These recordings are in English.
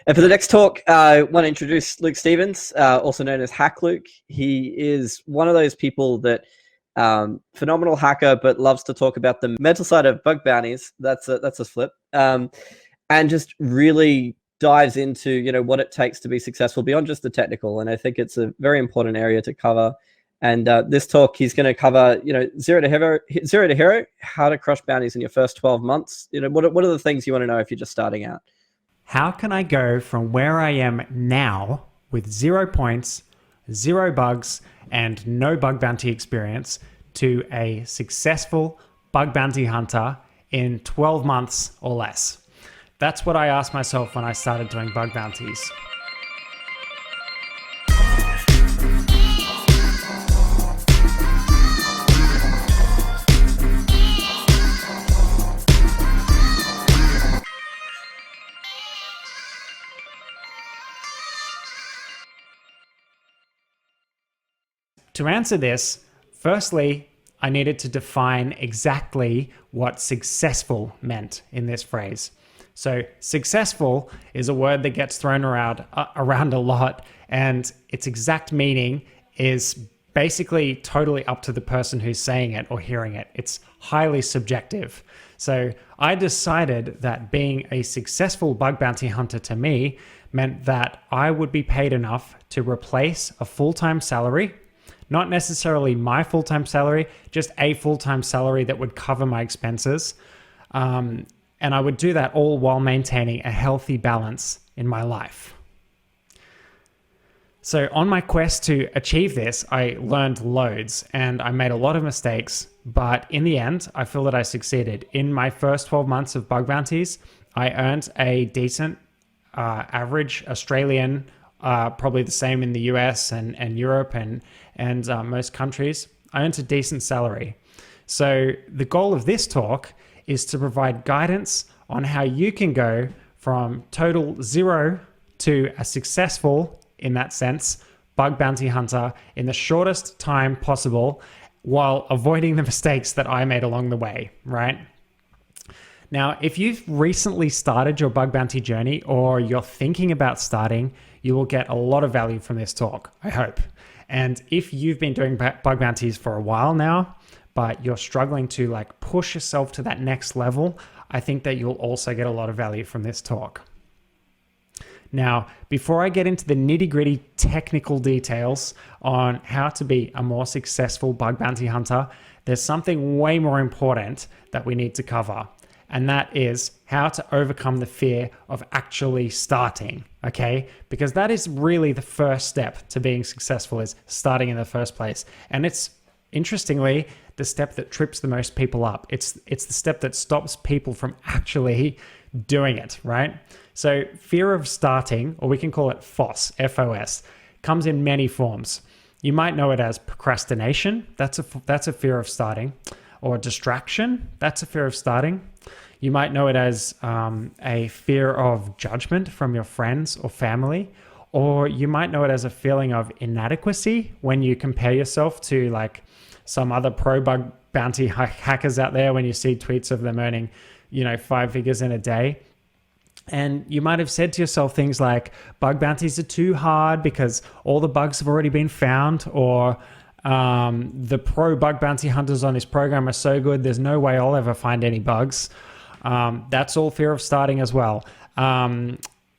And for the next talk, I want to introduce Luke Stevens, also known as Hack Luke. He is one of those people that phenomenal hacker, but loves to talk about the mental side of bug bounties. That's a flip, and just really dives into what it takes to be successful beyond just the technical. And I think it's a very important area to cover. And this talk, he's going to cover zero to hero, how to crush bounties in your first 12 months. What are the things you want to know if you're just starting out? How can I go from where I am now with 0 points, 0 bugs, and no bug bounty experience to a successful bug bounty hunter in 12 months or less? That's what I asked myself when I started doing bug bounties. To answer this, firstly, I needed to define exactly what successful meant in this phrase. So successful is a word that gets thrown around a lot, and its exact meaning is basically totally up to the person who's saying it or hearing it. It's highly subjective. So I decided that being a successful bug bounty hunter to me meant that I would be paid enough to replace a full-time salary. Not necessarily my full-time salary, just a full-time salary that would cover my expenses. And I would do that all while maintaining a healthy balance in my life. So on my quest to achieve this, I learned loads and I made a lot of mistakes, but in the end, I feel that I succeeded. In my first 12 months of bug bounties, I earned a decent average Australian, probably the same in the US and Europe and most countries. I earned a decent salary. So the goal of this talk is to provide guidance on how you can go from total 0 to a successful, in that sense, bug bounty hunter in the shortest time possible while avoiding the mistakes that I made along the way, right? Now, if you've recently started your bug bounty journey or you're thinking about starting, you will get a lot of value from this talk, I hope. And if you've been doing bug bounties for a while now, but you're struggling to push yourself to that next level, I think that you'll also get a lot of value from this talk. Now, before I get into the nitty-gritty technical details on how to be a more successful bug bounty hunter, there's something way more important that we need to cover. And that is how to overcome the fear of actually starting, okay? Because that is really the first step to being successful, is starting in the first place. And it's, interestingly, the step that trips the most people up. It's the step that stops people from actually doing it, right? So fear of starting, or we can call it FOS, F-O-S, comes in many forms. You might know it as procrastination. That's a fear of starting. Or distraction. That's a fear of starting. You might know it as a fear of judgment from your friends or family. Or you might know it as a feeling of inadequacy when you compare yourself to some other pro bug bounty hackers out there, when you see tweets of them earning 5 figures in a day. And you might have said to yourself things like, bug bounties are too hard because all the bugs have already been found, or the pro bug bounty hunters on this program are so good, there's no way I'll ever find any bugs. That's all fear of starting as well.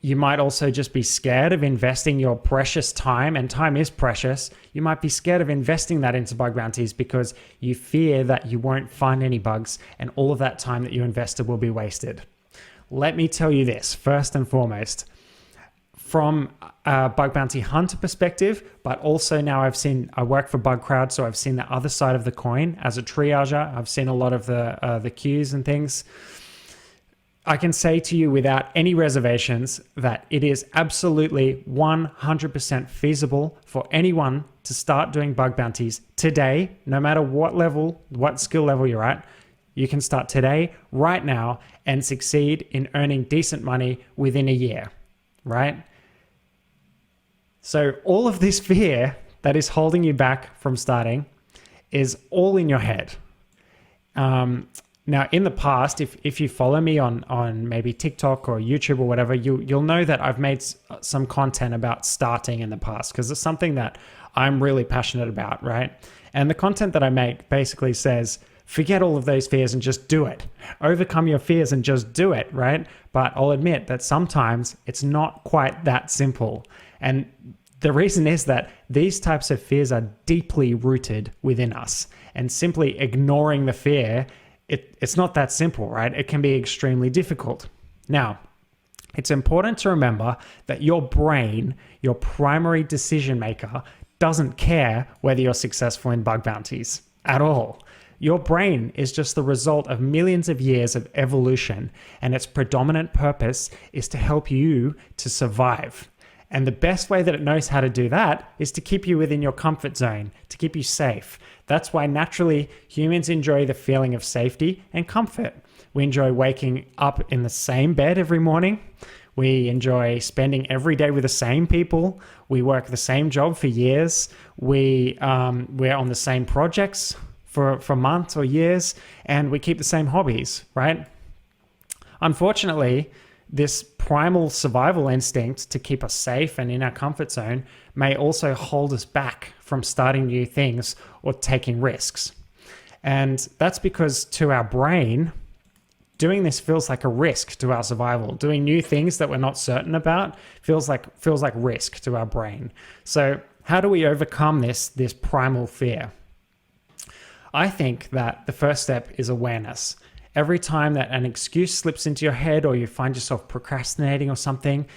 You might also just be scared of investing your precious time, and time is precious. You might be scared of investing that into bug bounties because you fear that you won't find any bugs and all of that time that you invested will be wasted. Let me tell you this, first and foremost, from a bug bounty hunter perspective, but also now I work for Bugcrowd, so I've seen the other side of the coin as a triager. I've seen a lot of the queues and things. I can say to you without any reservations that it is absolutely 100% feasible for anyone to start doing bug bounties today, no matter what skill level you're at. You can start today, right now, and succeed in earning decent money within a year, right? So all of this fear that is holding you back from starting is all in your head. Now, in the past, if you follow me on maybe TikTok or YouTube or whatever, you'll know that I've made some content about starting in the past, because it's something that I'm really passionate about, right? And the content that I make basically says, forget all of those fears and just do it. Overcome your fears and just do it, right? But I'll admit that sometimes it's not quite that simple. And the reason is that these types of fears are deeply rooted within us. And simply ignoring the fear, it's not that simple, right? It can be extremely difficult. Now, it's important to remember that your brain, your primary decision maker, doesn't care whether you're successful in bug bounties at all. Your brain is just the result of millions of years of evolution, and its predominant purpose is to help you to survive. And the best way that it knows how to do that is to keep you within your comfort zone, to keep you safe. That's why naturally humans enjoy the feeling of safety and comfort. We enjoy waking up in the same bed every morning. We enjoy spending every day with the same people. We work the same job for years. We're on the same projects for months or years, and we keep the same hobbies, right? Unfortunately, this primal survival instinct to keep us safe and in our comfort zone may also hold us back from starting new things or taking risks. And that's because to our brain, doing this feels like a risk to our survival. Doing new things that we're not certain about feels like risk to our brain. So how do we overcome this primal fear? I think that the first step is awareness. Every time that an excuse slips into your head or you find yourself procrastinating or something,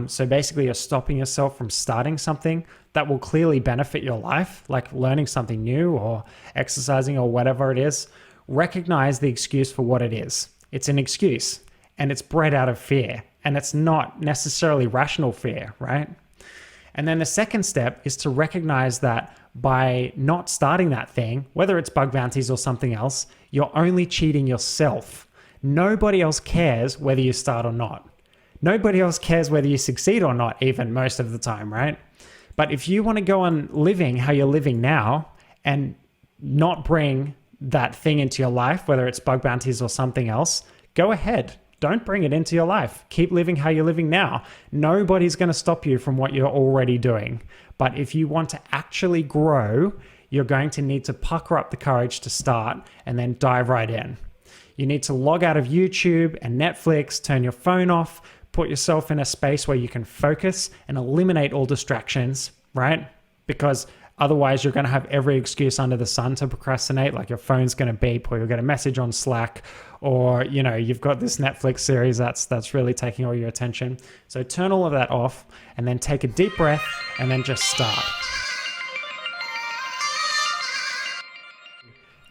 so basically you're stopping yourself from starting something that will clearly benefit your life, like learning something new or exercising or whatever it is, recognize the excuse for what it is. It's an excuse, and it's bred out of fear, and it's not necessarily rational fear, right? And then the second step is to recognize that by not starting that thing, whether it's bug bounties or something else, you're only cheating yourself. Nobody else cares whether you start or not. Nobody else cares whether you succeed or not, even most of the time, right? But if you want to go on living how you're living now and not bring that thing into your life, whether it's bug bounties or something else, go ahead. Don't bring it into your life. Keep living how you're living now. Nobody's going to stop you from what you're already doing. But if you want to actually grow, you're going to need to pucker up the courage to start and then dive right in. You need to log out of YouTube and Netflix, turn your phone off, put yourself in a space where you can focus and eliminate all distractions, right? Because otherwise, you're going to have every excuse under the sun to procrastinate, like your phone's going to beep, or you'll get a message on Slack, or you've got this Netflix series that's really taking all your attention. So turn all of that off, and then take a deep breath, and then just start.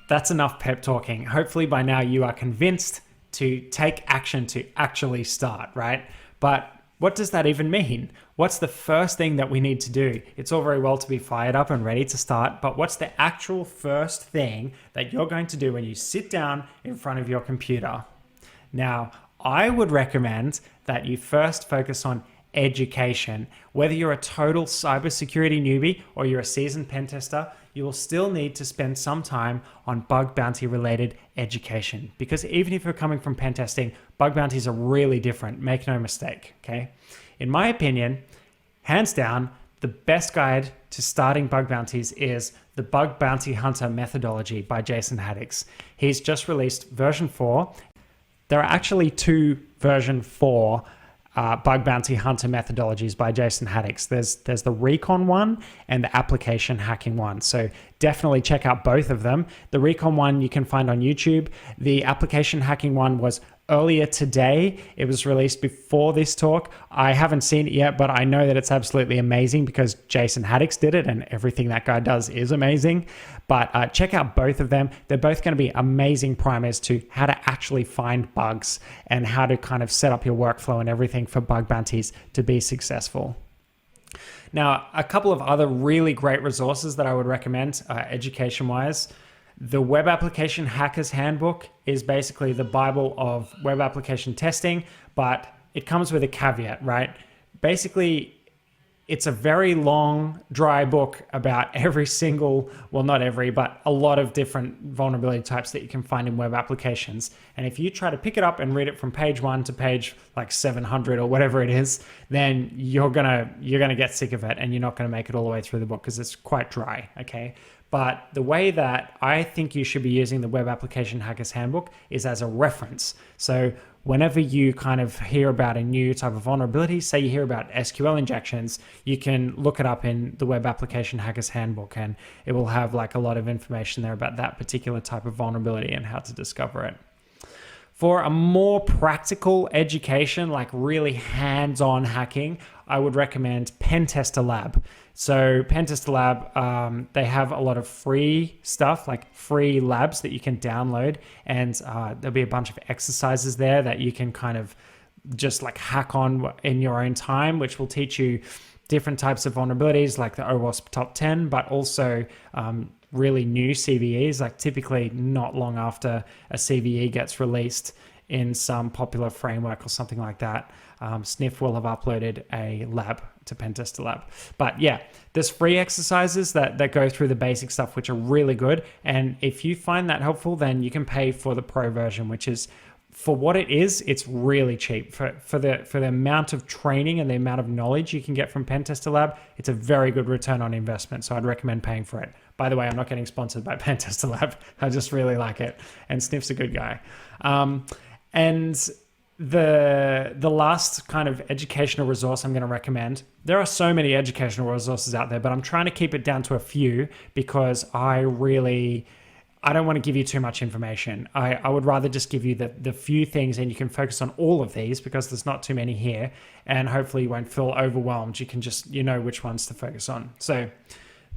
That's enough pep talking. Hopefully by now you are convinced to take action to actually start, right? But what does that even mean? What's the first thing that we need to do? It's all very well to be fired up and ready to start, but what's the actual first thing that you're going to do when you sit down in front of your computer? Now, I would recommend that you first focus on education. Whether you're a total cybersecurity newbie or you're a seasoned pen tester, you will still need to spend some time on bug bounty related education, because even if you're coming from pen testing, bug bounties are really different. Make no mistake, okay? In my opinion, hands down, the best guide to starting bug bounties is the Bug Bounty Hunter methodology by Jason Haddix. He's just released version 4. There are actually 2 version 4 Bug Bounty Hunter methodologies by Jason Haddix. There's the recon one and the application hacking one. So definitely check out both of them. The recon one you can find on YouTube. The application hacking one was earlier today. It was released before this talk. I haven't seen it yet, but I know that it's absolutely amazing because Jason Haddix did it, and everything that guy does is amazing. But check out both of them. They're both going to be amazing primers to how to actually find bugs and how to kind of set up your workflow and everything for bug bounties to be successful. Now, a couple of other really great resources that I would recommend education-wise. The Web Application Hacker's Handbook is basically the Bible of web application testing, but it comes with a caveat, right? Basically, it's a very long, dry book about every single, well, not every, but a lot of different vulnerability types that you can find in web applications. And if you try to pick it up and read it from page 1 to page like 700 or whatever it is, then you're gonna get sick of it, and you're not gonna make it all the way through the book because it's quite dry, okay? But the way that I think you should be using the Web Application Hackers Handbook is as a reference. So whenever you kind of hear about a new type of vulnerability, say you hear about SQL injections, you can look it up in the Web Application Hackers Handbook, and it will have like a lot of information there about that particular type of vulnerability and how to discover it. For a more practical education, like really hands-on hacking, I would recommend Pentester Lab. So Pentester Lab, they have a lot of free stuff, like free labs that you can download, and there'll be a bunch of exercises there that you can kind of just like hack on in your own time, which will teach you different types of vulnerabilities like the OWASP top 10, but also really new CVEs, like typically not long after a CVE gets released in some popular framework or something like that, Sniff will have uploaded a lab to Pentester Lab. But yeah, there's free exercises that go through the basic stuff, which are really good. And if you find that helpful, then you can pay for the pro version, which is, for what it is, it's really cheap. For the amount of training and the amount of knowledge you can get from Pentester Lab, it's a very good return on investment. So I'd recommend paying for it. By the way, I'm not getting sponsored by Pentester Lab. I just really like it. And Sniff's a good guy. And the last kind of educational resource I'm going to recommend, there are so many educational resources out there, but I'm trying to keep it down to a few because I don't want to give you too much information. I would rather just give you the few things, and you can focus on all of these because there's not too many here, and hopefully you won't feel overwhelmed. You can just, you know which ones to focus on. So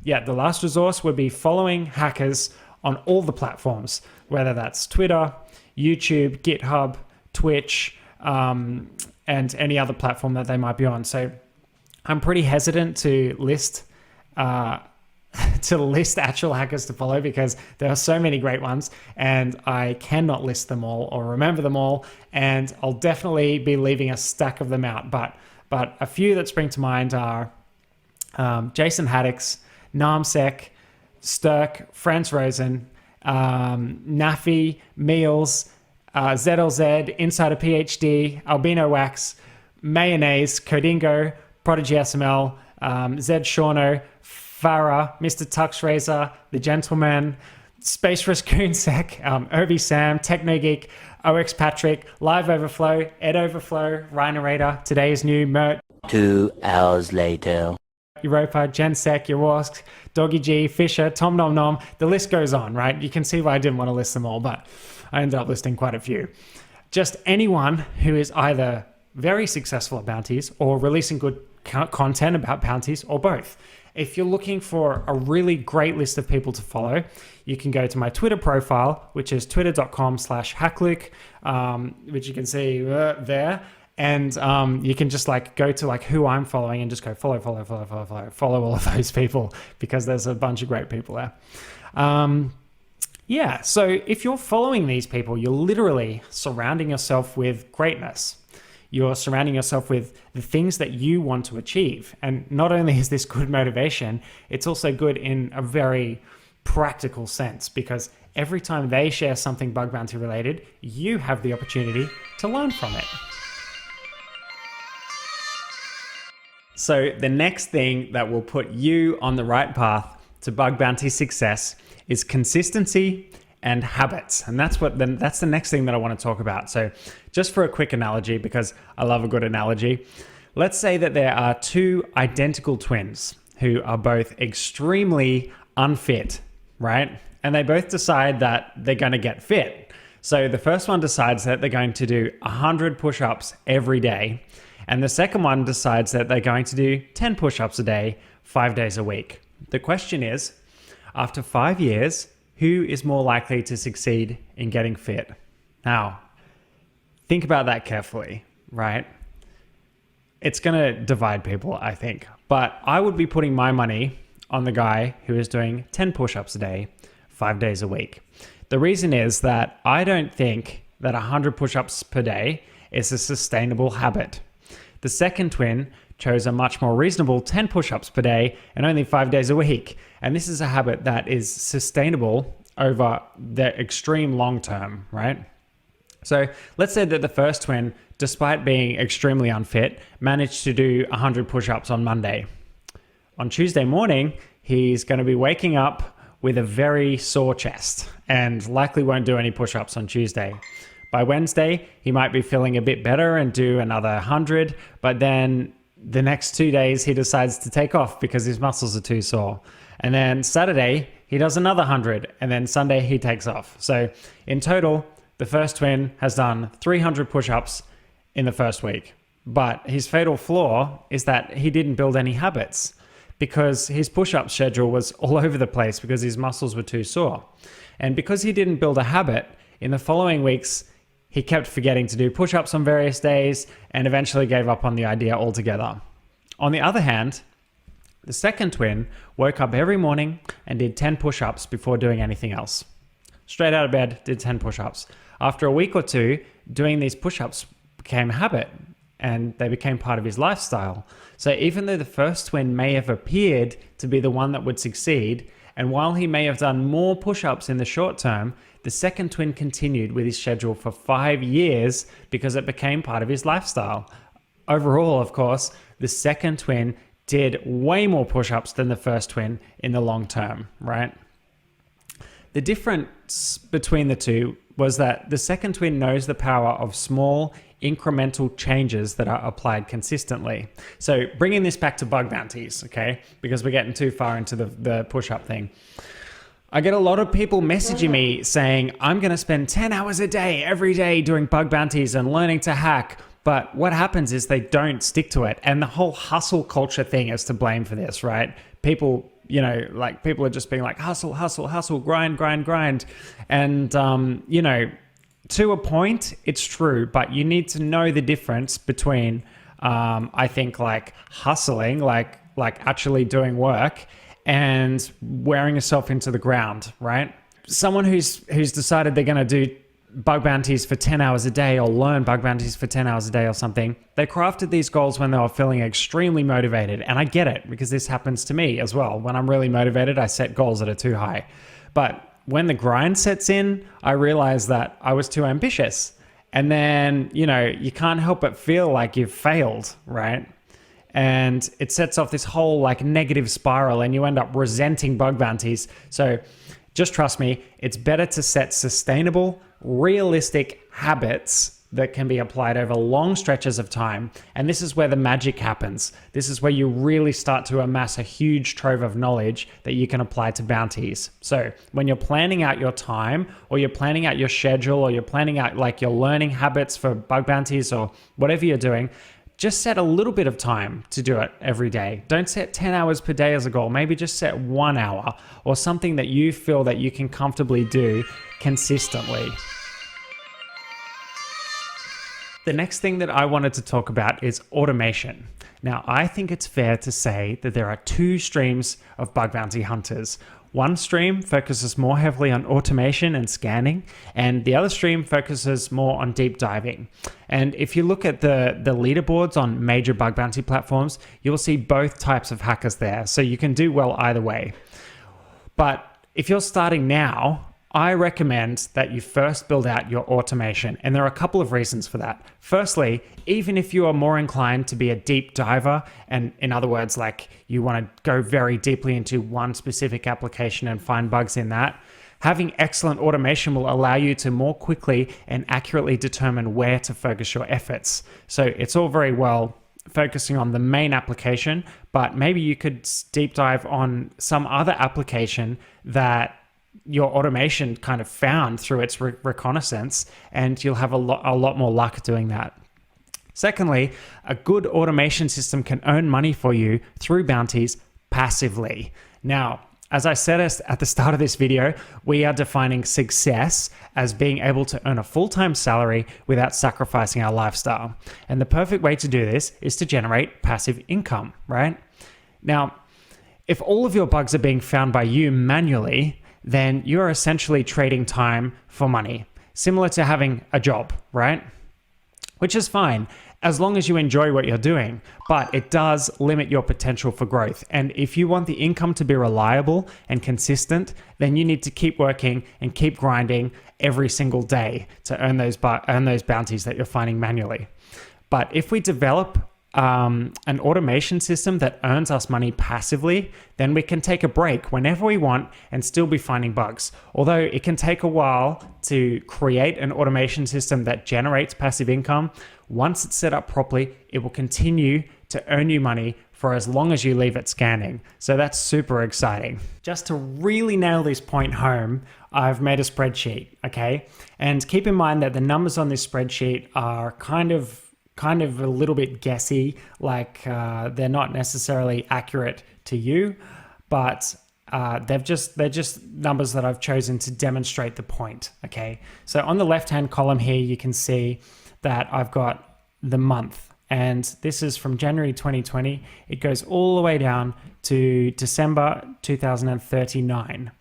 yeah, the last resource would be following hackers on all the platforms, whether that's Twitter, YouTube, GitHub, Twitch, and any other platform that they might be on. So I'm pretty hesitant to list actual hackers to follow because there are so many great ones, and I cannot list them all or remember them all, and I'll definitely be leaving a stack of them out. But a few that spring to mind are Jason Haddix, Namsek, Sturk, Franz Rosen, Nafi, Meals, ZLZ, Insider PhD, Albino Wax, Mayonnaise, Codingo, Prodigy SML, Zed Shauno, Farah, Mr. Tux Razor, The Gentleman, Space Raccoon Sec, Obi Sam, Techno Geek, OX Patrick, Live Overflow, Ed Overflow, Rhino Today's New, Mert, 2 hours later. Europa, Gensec, Yawask, Doggy G, Fisher, Tom Nom Nom. The list goes on, right? You can see why I didn't want to list them all, but I ended up listing quite a few. Just anyone who is either very successful at bounties or releasing good content about bounties, or both. If you're looking for a really great list of people to follow, you can go to my Twitter profile, which is twitter.com/hackluke, which you can see there. And you can just like go to like who I'm following and just go follow all of those people, because there's a bunch of great people there. Yeah, so if you're following these people, you're literally surrounding yourself with greatness. You're surrounding yourself with the things that you want to achieve. And not only is this good motivation, it's also good in a very practical sense, because every time they share something bug bounty related, you have the opportunity to learn from it. So the next thing that will put you on the right path to bug bounty success is consistency and habits. And that's the next thing that I want to talk about. So just for a quick analogy, because I love a good analogy, let's say that there are two identical twins who are both extremely unfit, right? And they both decide that they're going to get fit. So the first one decides that they're going to do 100 push-ups every day. And the second one decides that they're going to do 10 push-ups a day, 5 days a week. The question is, after 5 years, who is more likely to succeed in getting fit? Now, think about that carefully, right? It's going to divide people, I think. But I would be putting my money on the guy who is doing 10 push-ups a day, 5 days a week. The reason is that I don't think that 100 push-ups per day is a sustainable habit. The second twin chose a much more reasonable 10 push-ups per day and only 5 days a week. And this is a habit that is sustainable over the extreme long term, right? So let's say that the first twin, despite being extremely unfit, managed to do 100 push-ups on Monday. On Tuesday morning, he's going to be waking up with a very sore chest and likely won't do any push-ups on Tuesday. By Wednesday, he might be feeling a bit better and do another 100, but then the next 2 days he decides to take off because his muscles are too sore. And then Saturday, he does another 100, and then Sunday he takes off. So in total, the first twin has done 300 push-ups in the first week. But his fatal flaw is that he didn't build any habits because his push-up schedule was all over the place because his muscles were too sore. And because he didn't build a habit, in the following weeks, he kept forgetting to do push-ups on various days and eventually gave up on the idea altogether. On the other hand, the second twin woke up every morning and did 10 push-ups before doing anything else. Straight out of bed, did 10 push-ups. After a week or two, doing these push-ups became a habit and they became part of his lifestyle. So even though the first twin may have appeared to be the one that would succeed, and while he may have done more push-ups in the short term, the second twin continued with his schedule for 5 years because it became part of his lifestyle. Overall, of course, the second twin did way more push-ups than the first twin in the long term, right? The difference between the two was that the second twin knows the power of small incremental changes that are applied consistently. So bringing this back to bug bounties, okay, because we're getting too far into the push-up thing. I get a lot of people messaging me saying, I'm going to spend 10 hours a day, every day doing bug bounties and learning to hack. But what happens is they don't stick to it. And the whole hustle culture thing is to blame for this, right? People, people are just being like, hustle, hustle, hustle, grind, grind, grind. And, to a point, it's true, but you need to know the difference between, I think, like hustling, like actually doing work and wearing yourself into the ground, right? Someone who's decided they're going to do bug bounties for 10 hours a day or learn bug bounties for 10 hours a day or something, they crafted these goals when they were feeling extremely motivated. And I get it because this happens to me as well. When I'm really motivated, I set goals that are too high. But when the grind sets in, I realized that I was too ambitious. And then, you can't help but feel like you've failed, right? And it sets off this whole like negative spiral and you end up resenting bug bounties. So just trust me, it's better to set sustainable, realistic habits that can be applied over long stretches of time. And this is where the magic happens. This is where you really start to amass a huge trove of knowledge that you can apply to bounties. So when you're planning out your time or you're planning out your schedule or you're planning out like your learning habits for bug bounties or whatever you're doing, just set a little bit of time to do it every day. Don't set 10 hours per day as a goal. Maybe just set 1 hour or something that you feel that you can comfortably do consistently. The next thing that I wanted to talk about is automation. Now, I think it's fair to say that there are 2 streams of bug bounty hunters. One stream focuses more heavily on automation and scanning, and the other stream focuses more on deep diving. And if you look at the leaderboards on major bug bounty platforms, you'll see both types of hackers there. So you can do well either way. But if you're starting now, I recommend that you first build out your automation. And there are a couple of reasons for that. Firstly, even if you are more inclined to be a deep diver, and in other words, like you want to go very deeply into one specific application and find bugs in that, having excellent automation will allow you to more quickly and accurately determine where to focus your efforts. So it's all very well focusing on the main application, but maybe you could deep dive on some other application that your automation kind of found through its reconnaissance, and you'll have a lot more luck doing that. Secondly, a good automation system can earn money for you through bounties passively. Now, as I said at the start of this video, we are defining success as being able to earn a full-time salary without sacrificing our lifestyle. And the perfect way to do this is to generate passive income, right? Now, if all of your bugs are being found by you manually, then you're essentially trading time for money, similar to having a job, right? Which is fine. as long as you enjoy what you're doing, but it does limit your potential for growth. And if you want the income to be reliable and consistent, then you need to keep working and keep grinding every single day to earn those bounties that you're finding manually. But if we develop an automation system that earns us money passively, then we can take a break whenever we want and still be finding bugs. Although it can take a while to create an automation system that generates passive income, once it's set up properly, it will continue to earn you money for as long as you leave it scanning. So that's super exciting. Just to really nail this point home, I've made a spreadsheet, okay? And keep in mind that the numbers on this spreadsheet are kind of a little bit guessy, like they're not necessarily accurate to you, but they're just numbers that I've chosen to demonstrate the point, okay? So on the left-hand column here, you can see that I've got the month, and this is from January 2020. It goes all the way down to December 2039.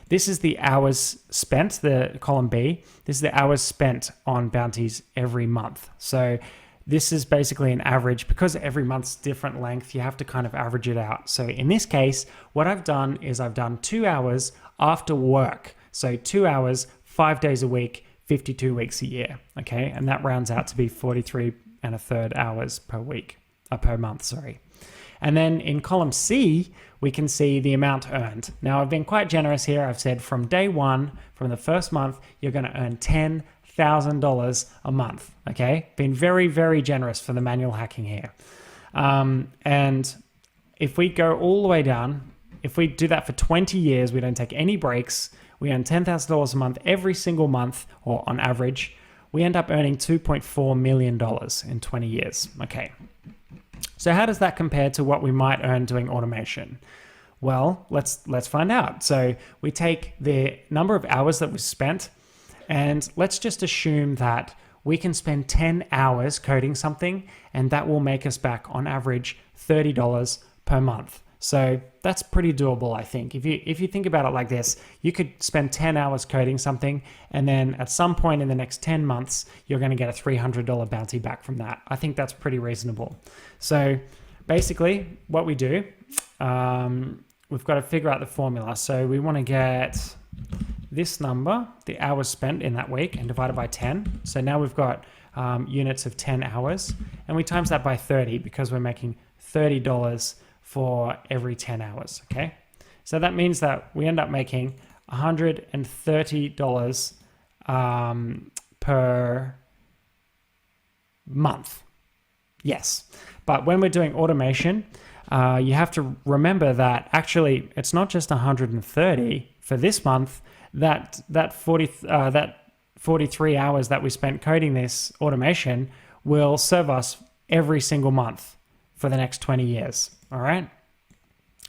This is the hours spent, the column B. This is the hours spent on bounties every month. So this is basically an average. Because every month's different length, you have to kind of average it out. So in this case, what I've done is I've done 2 hours after work. So 2 hours, 5 days a week, 52 weeks a year, okay? And that rounds out to be 43 and a third hours per month, sorry. And then in column C, we can see the amount earned. Now, I've been quite generous here. I've said from day one, from the first month, you're gonna earn $10,000 a month, okay? Been very, very generous for the manual hacking here. And if we go all the way down, if we do that for 20 years, we don't take any breaks, we earn $10,000 a month every single month, or on average, we end up earning $2.4 million in 20 years, okay? So how does that compare to what we might earn doing automation? Well, let's find out. So we take the number of hours that we spent, and let's just assume that we can spend 10 hours coding something, and that will make us back on average $30 per month. So that's pretty doable, I think. If you think about it like this, you could spend 10 hours coding something, and then at some point in the next 10 months, you're going to get a $300 bounty back from that. I think that's pretty reasonable. So basically what we do, we've got to figure out the formula. So we want to get this number, the hours spent in that week, and divide it by 10. So now we've got units of 10 hours, and we times that by 30 because we're making $30 for every 10 hours, okay? So that means that we end up making $130 per month. Yes, but when we're doing automation, you have to remember that actually it's not just 130 for this month. That 43 hours that we spent coding this automation will serve us every single month for the next 20 years. All right.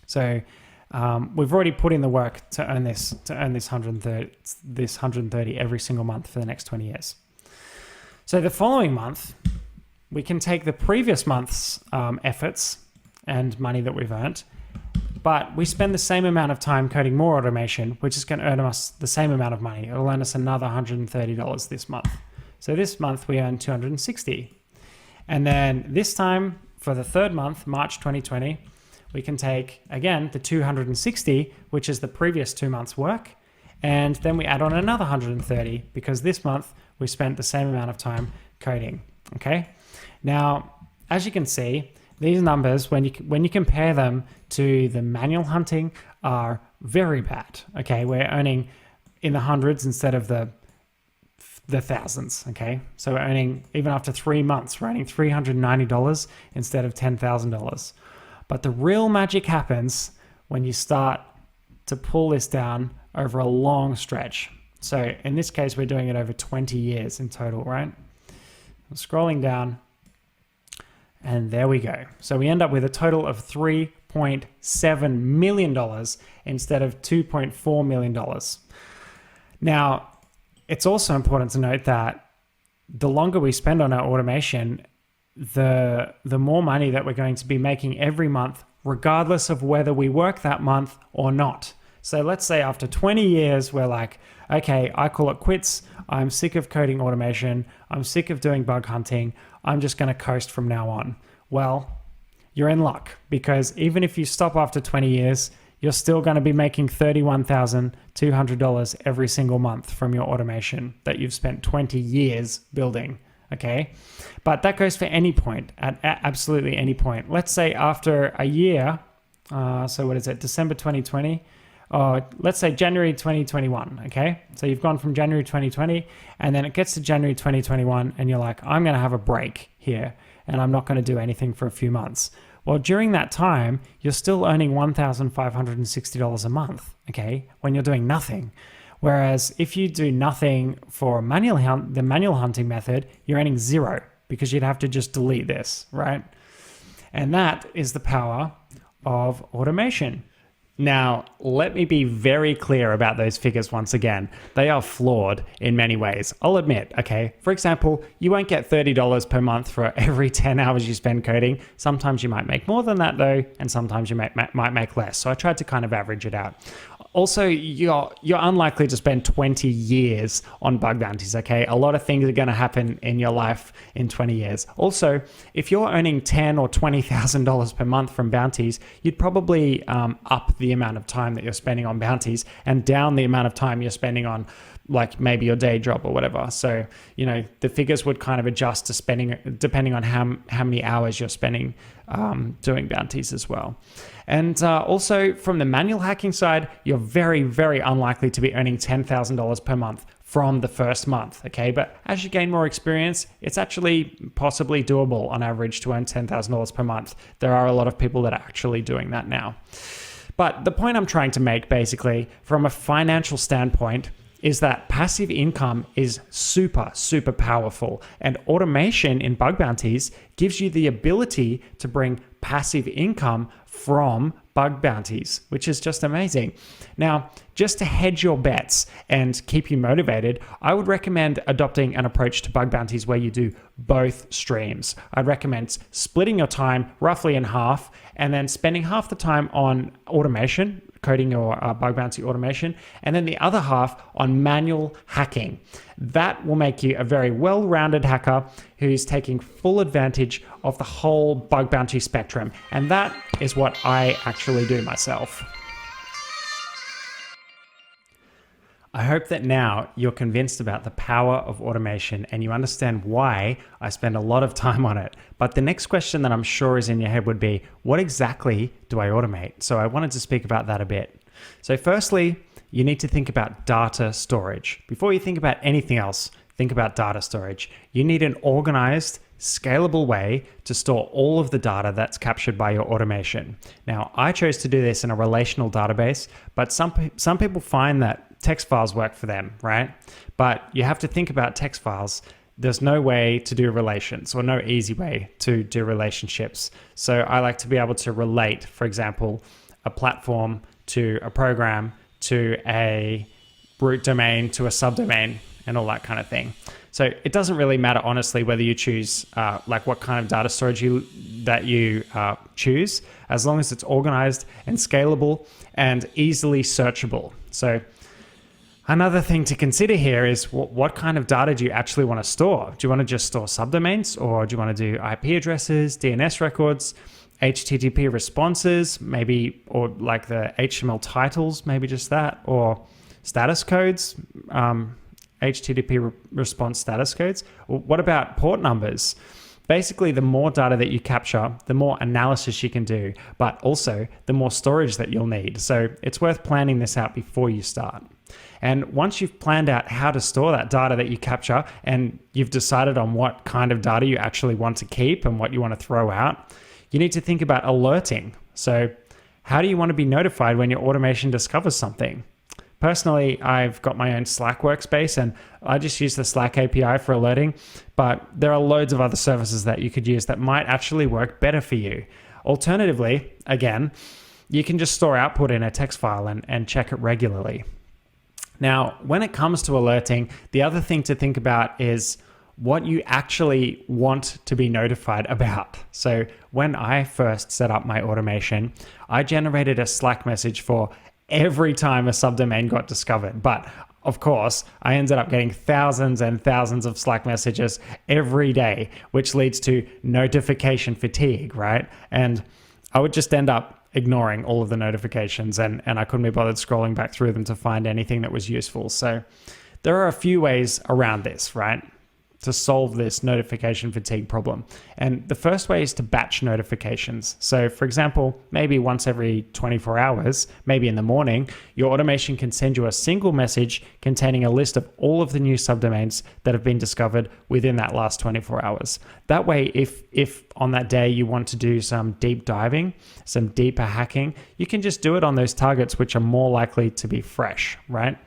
So we've already put in the work to earn this 130 every single month for the next 20 years. So the following month, we can take the previous month's efforts and money that we've earned, but we spend the same amount of time coding more automation, which is going to earn us the same amount of money. It'll earn us another $130 this month. So this month we earn $260. And then this time, for the third month, March 2020, we can take, again, the 260, which is the previous 2 months' work, and then we add on another 130 because this month we spent the same amount of time coding, okay? Now, as you can see, these numbers, when you compare them to the manual hunting, are very bad, okay? We're earning in the hundreds instead of the thousands, okay? So we're earning, even after 3 months, we're earning $390 instead of $10,000. But the real magic happens when you start to pull this down over a long stretch. So in this case, we're doing it over 20 years in total, right? I'm scrolling down, and there we go. So we end up with a total of $3.7 million instead of $2.4 million. Now, it's also important to note that the longer we spend on our automation, the more money that we're going to be making every month, regardless of whether we work that month or not. So let's say after 20 years, we're like, okay, I call it quits. I'm sick of coding automation. I'm sick of doing bug hunting. I'm just going to coast from now on. Well, you're in luck, because even if you stop after 20 years, you're still going to be making $31,200 every single month from your automation that you've spent 20 years building. Okay. But that goes for any point, at absolutely any point. Let's say after a year, so what is it, December 2020, or let's say January 2021. Okay. So you've gone from January 2020, and then it gets to January 2021, and you're like, I'm going to have a break here, and I'm not going to do anything for a few months. Well, during that time, you're still earning $1,560 a month, okay, when you're doing nothing. Whereas if you do nothing for the manual hunting method, you're earning zero, because you'd have to just delete this, right? And that is the power of automation. Now, let me be very clear about those figures once again. They are flawed in many ways. I'll admit, okay? For example, you won't get $30 per month for every 10 hours you spend coding. Sometimes you might make more than that though, and sometimes you might make less. So I tried to kind of average it out. Also, you're unlikely to spend 20 years on bug bounties, okay? A lot of things are going to happen in your life in 20 years. Also, if you're earning $10,000 or $20,000 per month from bounties, you'd probably up the amount of time that you're spending on bounties and down the amount of time you're spending on like maybe your day job or whatever. So, the figures would kind of adjust to spending depending on how many hours you're spending doing bounties as well. And also from the manual hacking side, you're very, very unlikely to be earning $10,000 per month from the first month, okay? But as you gain more experience, it's actually possibly doable on average to earn $10,000 per month. There are a lot of people that are actually doing that now. But the point I'm trying to make basically from a financial standpoint is that passive income is super, super powerful. And automation in bug bounties gives you the ability to bring passive income from bug bounties, which is just amazing. Now, just to hedge your bets and keep you motivated, I would recommend adopting an approach to bug bounties where you do both streams. I'd recommend splitting your time roughly in half and then spending half the time on automation, coding your bug bounty automation, and then the other half on manual hacking. That will make you a very well-rounded hacker who's taking full advantage of the whole bug bounty spectrum. And that is what I actually do myself. I hope that now you're convinced about the power of automation and you understand why I spend a lot of time on it. But the next question that I'm sure is in your head would be, what exactly do I automate? So I wanted to speak about that a bit. So firstly, you need to think about data storage. Before you think about anything else, think about data storage. You need an organized, scalable way to store all of the data that's captured by your automation. Now, I chose to do this in a relational database, but some people find that text files work for them, right? But you have to think about text files. There's no way to do relations or no easy way to do relationships. So I like to be able to relate, for example, a platform to a program to a root domain to a subdomain and all that kind of thing. So it doesn't really matter, honestly, whether you choose like what kind of data storage that you choose, as long as it's organized and scalable and easily searchable. So another thing to consider here is what kind of data do you actually want to store? Do you want to just store subdomains, or do you want to do IP addresses, DNS records, HTTP responses, maybe, or like the HTML titles, maybe just that, or status codes, HTTP response status codes? What about port numbers? Basically, the more data that you capture, the more analysis you can do, but also the more storage that you'll need. So it's worth planning this out before you start. And once you've planned out how to store that data that you capture and you've decided on what kind of data you actually want to keep and what you want to throw out, you need to think about alerting. So how do you want to be notified when your automation discovers something? Personally, I've got my own Slack workspace and I just use the Slack API for alerting, but there are loads of other services that you could use that might actually work better for you. Alternatively, again, you can just store output in a text file and check it regularly. Now, when it comes to alerting, the other thing to think about is what you actually want to be notified about. So when I first set up my automation, I generated a Slack message for every time a subdomain got discovered. But of course, I ended up getting thousands and thousands of Slack messages every day, which leads to notification fatigue, right? And I would just end up ignoring all of the notifications, and I couldn't be bothered scrolling back through them to find anything that was useful. So there are a few ways around this, right, to solve this notification fatigue problem. And the first way is to batch notifications. So for example, maybe once every 24 hours, maybe in the morning, your automation can send you a single message containing a list of all of the new subdomains that have been discovered within that last 24 hours. That way, if on that day you want to do some deep diving, some deeper hacking, you can just do it on those targets which are more likely to be fresh, right?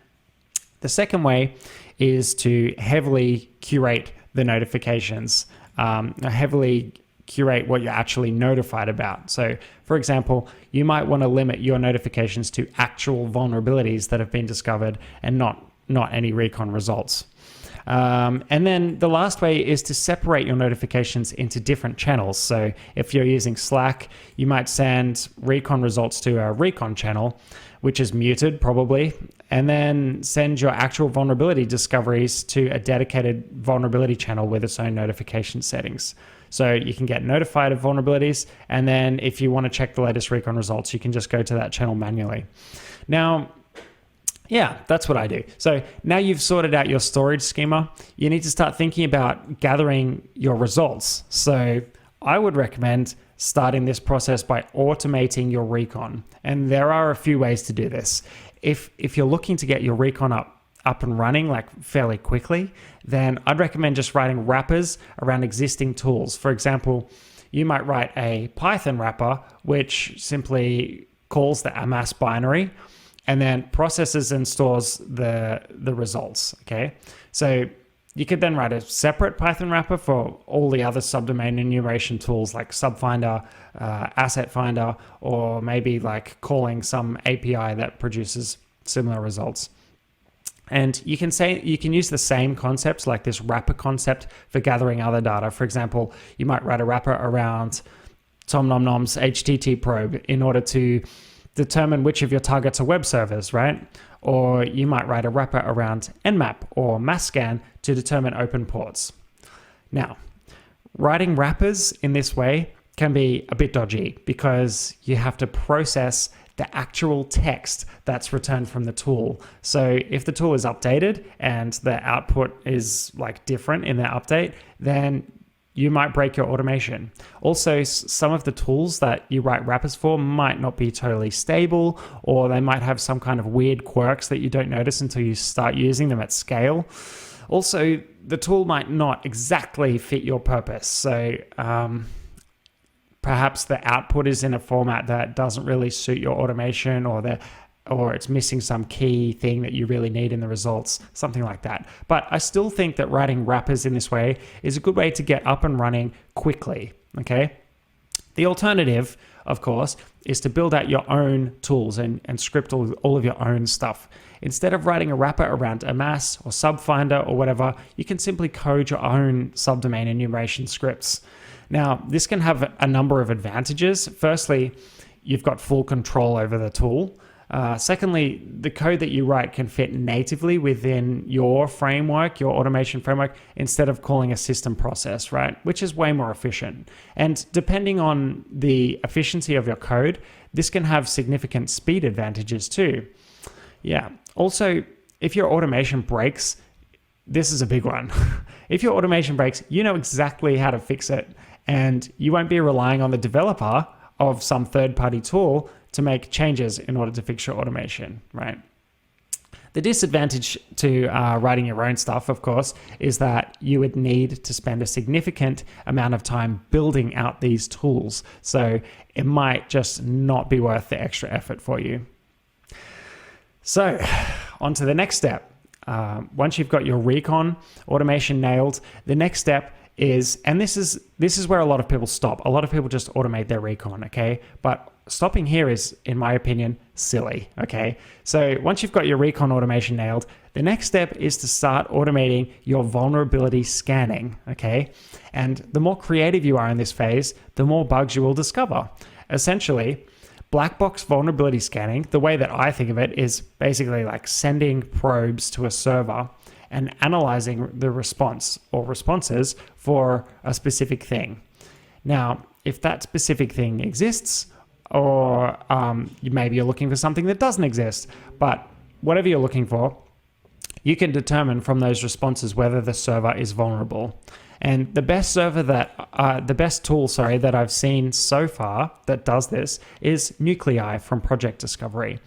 The second way is to heavily curate the notifications, heavily curate what you're actually notified about. So for example, you might want to limit your notifications to actual vulnerabilities that have been discovered and not any recon results. And then the last way is to separate your notifications into different channels. So if you're using Slack, you might send recon results to a recon channel, which is muted probably, and then send your actual vulnerability discoveries to a dedicated vulnerability channel with its own notification settings. So you can get notified of vulnerabilities, and then if you want to check the latest recon results, you can just go to that channel manually. Now, yeah, that's what I do. So now you've sorted out your storage schema, you need to start thinking about gathering your results. So I would recommend starting this process by automating your recon. And there are a few ways to do this. If you're looking to get your recon up and running like fairly quickly, then I'd recommend just writing wrappers around existing tools. For example, you might write a Python wrapper, which simply calls the amass binary and then processes and stores the results, okay? So you could then write a separate Python wrapper for all the other subdomain enumeration tools like Subfinder, Asset Finder, or maybe like calling some API that produces similar results. And you can use the same concepts like this wrapper concept for gathering other data. For example, you might write a wrapper around Tom Nom Nom's HTTP probe in order to determine which of your targets are web servers, right? Or you might write a wrapper around Nmap or mass-scan to determine open ports. Now, writing wrappers in this way can be a bit dodgy because you have to process the actual text that's returned from the tool. So if the tool is updated and the output is like different in the update, then you might break your automation. Also, some of the tools that you write wrappers for might not be totally stable, or they might have some kind of weird quirks that you don't notice until you start using them at scale. Also, the tool might not exactly fit your purpose. So perhaps the output is in a format that doesn't really suit your automation, or it's missing some key thing that you really need in the results, something like that. But I still think that writing wrappers in this way is a good way to get up and running quickly, okay? The alternative, of course, is to build out your own tools and script all of your own stuff. Instead of writing a wrapper around Amass or Subfinder or whatever, you can simply code your own subdomain enumeration scripts. Now, this can have a number of advantages. Firstly, you've got full control over the tool. Secondly, the code that you write can fit natively within your framework, your automation framework, instead of calling a system process, right? Which is way more efficient. And depending on the efficiency of your code, this can have significant speed advantages too. Yeah. Also, if your automation breaks, this is a big one. If your automation breaks, you know exactly how to fix it, and you won't be relying on the developer of some third-party tool to make changes in order to fix your automation, right? The disadvantage to writing your own stuff, of course, is that you would need to spend a significant amount of time building out these tools. So it might just not be worth the extra effort for you. So on to the next step. Once you've got your recon automation nailed, the next step is, and this is where a lot of people stop. A lot of people just automate their recon, okay? But stopping here is, in my opinion, silly, okay? So once you've got your recon automation nailed, the next step is to start automating your vulnerability scanning, okay? And the more creative you are in this phase, the more bugs you will discover. Essentially, Black box vulnerability scanning, the way that I think of it, is basically like sending probes to a server and analyzing the response or responses for a specific thing. Now, if that specific thing exists, or maybe you're looking for something that doesn't exist, but whatever you're looking for, you can determine from those responses whether the server is vulnerable. And the best tool that I've seen so far that does this is Nuclei from Project Discovery.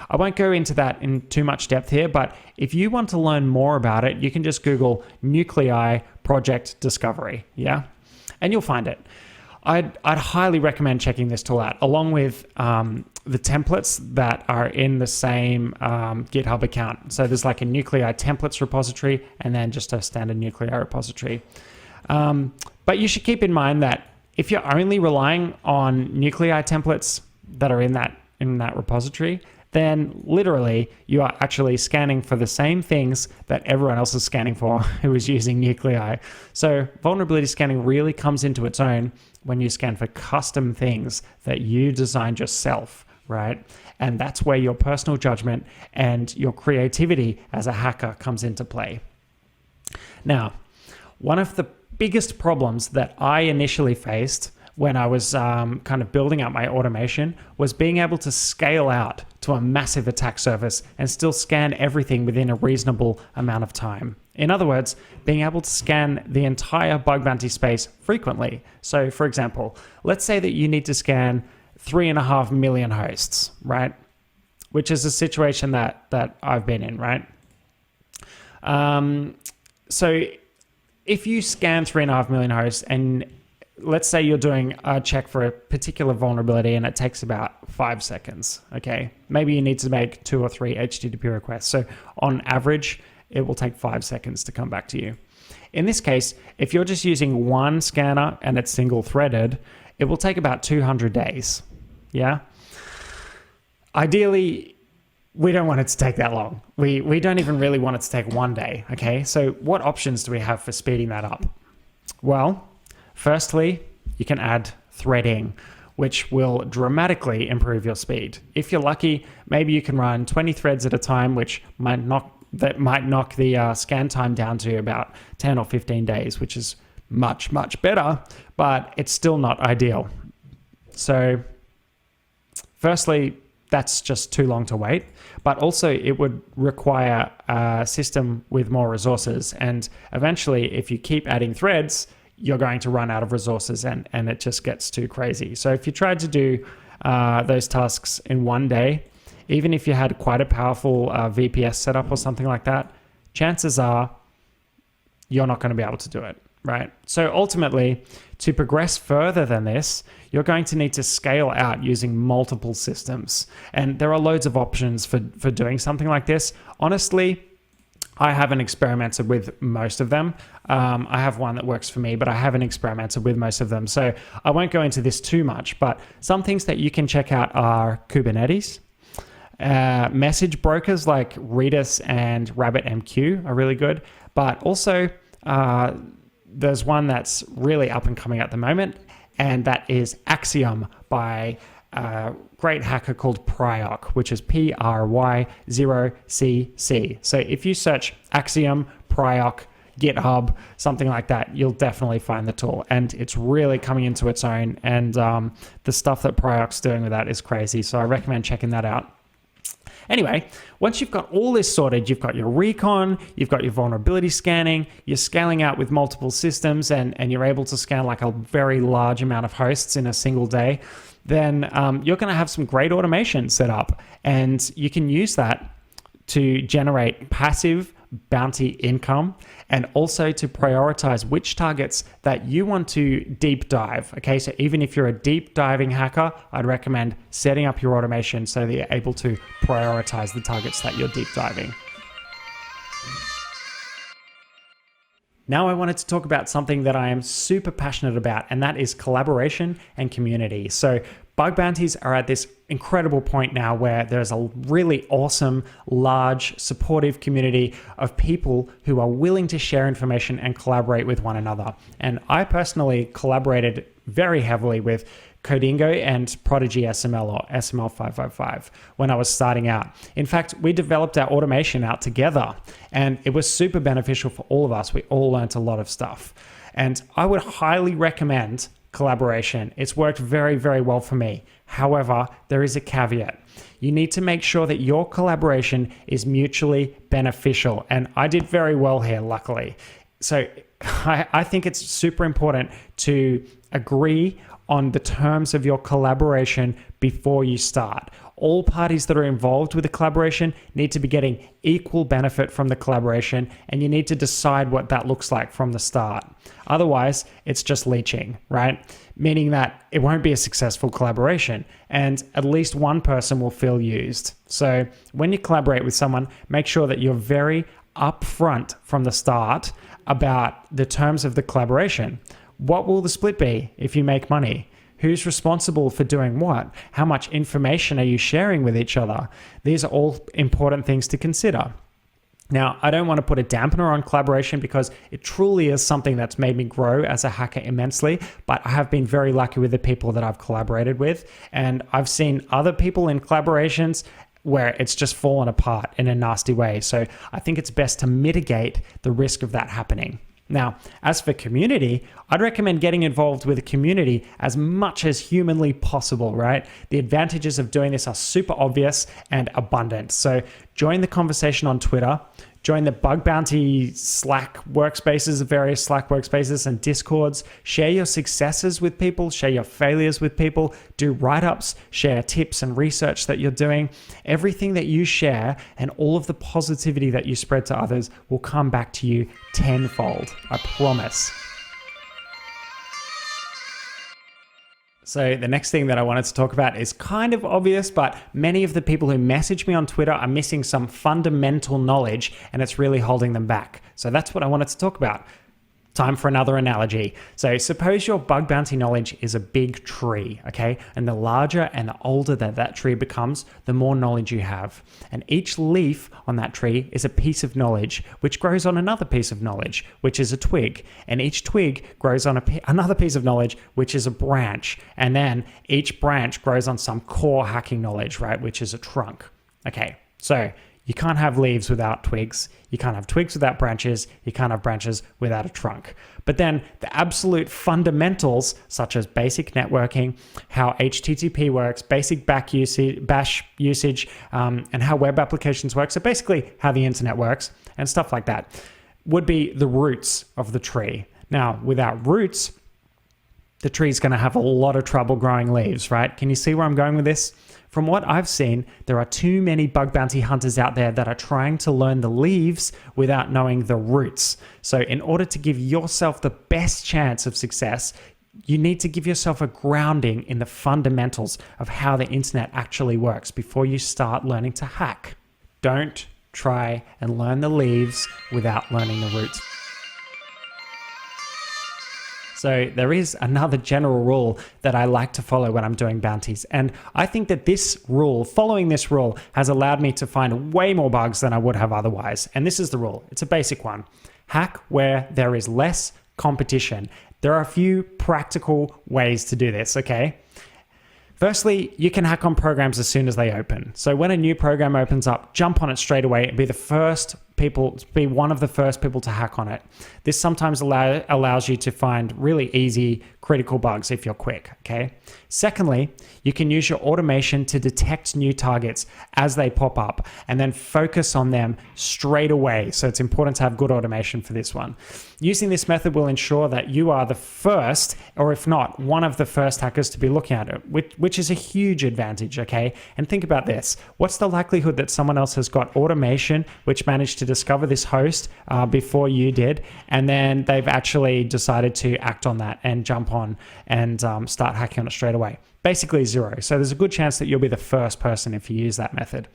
I won't go into that in too much depth here, but if you want to learn more about it, you can just Google Nuclei Project Discovery, yeah? And you'll find it. I'd highly recommend checking this tool out, along with the templates that are in the same GitHub account. So there's like a Nuclei templates repository and then just a standard Nuclei repository. But you should keep in mind that if you're only relying on Nuclei templates that are in that repository, then literally you are actually scanning for the same things that everyone else is scanning for who is using Nuclei. So vulnerability scanning really comes into its own when you scan for custom things that you designed yourself, right? And that's where your personal judgment and your creativity as a hacker comes into play. Now, one of the biggest problems that I initially faced when I was kind of building up my automation was being able to scale out to a massive attack surface and still scan everything within a reasonable amount of time. In other words, being able to scan the entire bug bounty space frequently. So for example, let's say that you need to scan 3.5 million hosts, right? Which is a situation that I've been in, right? So if you scan 3.5 million hosts, and let's say you're doing a check for a particular vulnerability and it takes about 5 seconds, okay? Maybe you need to make 2 or 3 HTTP requests. So on average, it will take 5 seconds to come back to you. In this case, if you're just using one scanner and it's single threaded, it will take about 200 days, yeah? Ideally, we don't want it to take that long. We don't even really want it to take 1 day, okay? So what options do we have for speeding that up? Well, firstly, you can add threading, which will dramatically improve your speed. If you're lucky, maybe you can run 20 threads at a time, which might knock the scan time down to about 10 or 15 days, which is much, much better, but it's still not ideal. So firstly, that's just too long to wait, but also it would require a system with more resources. And eventually, if you keep adding threads, you're going to run out of resources and it just gets too crazy. So if you tried to do those tasks in 1 day, even if you had quite a powerful VPS setup or something like that, chances are you're not going to be able to do it, right? So ultimately, to progress further than this, you're going to need to scale out using multiple systems. And there are loads of options for doing something like this. Honestly, I haven't experimented with most of them. I have one that works for me, but I haven't experimented with most of them. So I won't go into this too much, but some things that you can check out are Kubernetes. Message brokers like Redis and RabbitMQ are really good, but also there's one that's really up and coming at the moment, and that is Axiom by a great hacker called Pryok, which is PRY0CC. So if you search Axiom, Pryok, GitHub, something like that, you'll definitely find the tool. And it's really coming into its own. And the stuff that Pryok's doing with that is crazy. So I recommend checking that out. Anyway, once you've got all this sorted, you've got your recon, you've got your vulnerability scanning, you're scaling out with multiple systems, and you're able to scan like a very large amount of hosts in a single day, then you're going to have some great automation set up. And you can use that to generate passive bounty income and also to prioritize which targets that you want to deep dive. Okay, so even if you're a deep diving hacker, I'd recommend setting up your automation so that you're able to prioritize the targets that you're deep diving. Now I wanted to talk about something that I am super passionate about, and that is collaboration and community. So bug bounties are at this incredible point now where there's a really awesome, large, supportive community of people who are willing to share information and collaborate with one another. And I personally collaborated very heavily with Codingo and Prodigy SML or SML 555 when I was starting out. In fact, we developed our automation out together and it was super beneficial for all of us. We all learned a lot of stuff. And I would highly recommend collaboration. It's worked very, very well for me. However, there is a caveat. You need to make sure that your collaboration is mutually beneficial. And I did very well here, luckily. So I think it's super important to agree on the terms of your collaboration before you start. All parties that are involved with the collaboration need to be getting equal benefit from the collaboration, and you need to decide what that looks like from the start. Otherwise, it's just leeching, right? Meaning that it won't be a successful collaboration, and at least one person will feel used. So when you collaborate with someone, make sure that you're very upfront from the start about the terms of the collaboration. What will the split be if you make money? Who's responsible for doing what? How much information are you sharing with each other? These are all important things to consider. Now, I don't want to put a dampener on collaboration because it truly is something that's made me grow as a hacker immensely, but I have been very lucky with the people that I've collaborated with, and I've seen other people in collaborations where it's just fallen apart in a nasty way. So I think it's best to mitigate the risk of that happening. Now, as for community, I'd recommend getting involved with a community as much as humanly possible, right? The advantages of doing this are super obvious and abundant. So join the conversation on Twitter, join the Bug Bounty Slack workspaces, various Slack workspaces and Discords, share your successes with people, share your failures with people, do write-ups, share tips and research that you're doing. Everything that you share and all of the positivity that you spread to others will come back to you tenfold, I promise. So the next thing that I wanted to talk about is kind of obvious, but many of the people who message me on Twitter are missing some fundamental knowledge and it's really holding them back. So that's what I wanted to talk about. Time for another analogy. So suppose your bug bounty knowledge is a big tree, okay? And the larger and the older that tree becomes, the more knowledge you have. And each leaf on that tree is a piece of knowledge, which grows on another piece of knowledge, which is a twig. And each twig grows on another piece of knowledge, which is a branch. And then each branch grows on some core hacking knowledge, right? Which is a trunk. Okay, so you can't have leaves without twigs. You can't have twigs without branches. You can't have branches without a trunk. But then the absolute fundamentals, such as basic networking, how HTTP works, basic bash usage, and how web applications work, so basically how the internet works and stuff like that, would be the roots of the tree. Now, without roots, the tree's going to have a lot of trouble growing leaves, right? Can you see where I'm going with this? From what I've seen, there are too many bug bounty hunters out there that are trying to learn the leaves without knowing the roots. So in order to give yourself the best chance of success, you need to give yourself a grounding in the fundamentals of how the internet actually works before you start learning to hack. Don't try and learn the leaves without learning the roots. So there is another general rule that I like to follow when I'm doing bounties. And I think that this rule, following this rule, has allowed me to find way more bugs than I would have otherwise. And this is the rule. It's a basic one. Hack where there is less competition. There are a few practical ways to do this, okay? Firstly, you can hack on programs as soon as they open. So when a new program opens up, jump on it straight away and be one of the first people to hack on it. This sometimes allows you to find really easy critical bugs if you're quick, okay? Secondly, you can use your automation to detect new targets as they pop up and then focus on them straight away. So it's important to have good automation for this one. Using this method will ensure that you are the first, or if not, one of the first hackers to be looking at it, which is a huge advantage, okay? And think about this. What's the likelihood that someone else has got automation which managed to discover this host before you did, and then they've actually decided to act on that and jump on and start hacking on it straight away? Basically zero. So there's a good chance that you'll be the first person if you use that method.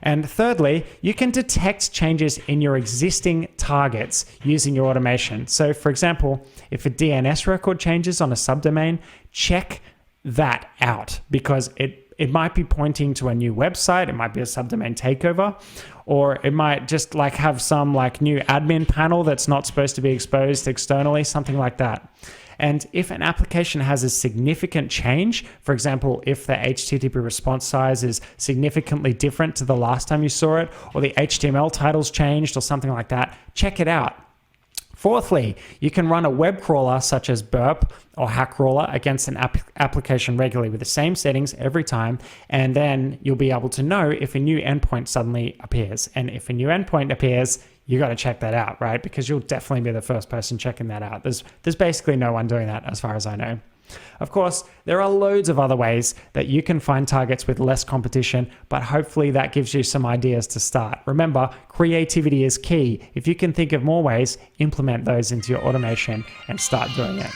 And thirdly, you can detect changes in your existing targets using your automation. So for example, if a DNS record changes on a subdomain, check that out because it might be pointing to a new website, it might be a subdomain takeover, or it might just have some new admin panel that's not supposed to be exposed externally, something like that. And if an application has a significant change, for example, if the HTTP response size is significantly different to the last time you saw it, or the HTML titles changed or something like that, check it out. Fourthly, you can run a web crawler such as Burp or Hackcrawler against an application regularly with the same settings every time, and then you'll be able to know if a new endpoint suddenly appears. And if a new endpoint appears, you got to check that out, right? Because you'll definitely be the first person checking that out. There's basically no one doing that as far as I know. Of course, there are loads of other ways that you can find targets with less competition, but hopefully that gives you some ideas to start. Remember, creativity is key. If you can think of more ways, implement those into your automation and start doing it.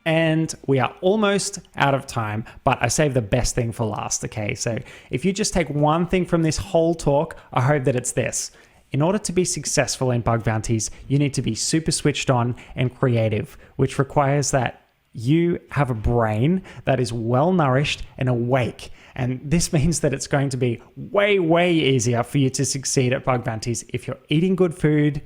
And we are almost out of time, but I saved the best thing for last, okay? So if you just take one thing from this whole talk, I hope that it's this. In order to be successful in bug bounties, you need to be super switched on and creative, which requires that you have a brain that is well nourished and awake. And this means that it's going to be way, way easier for you to succeed at bug bounties if you're eating good food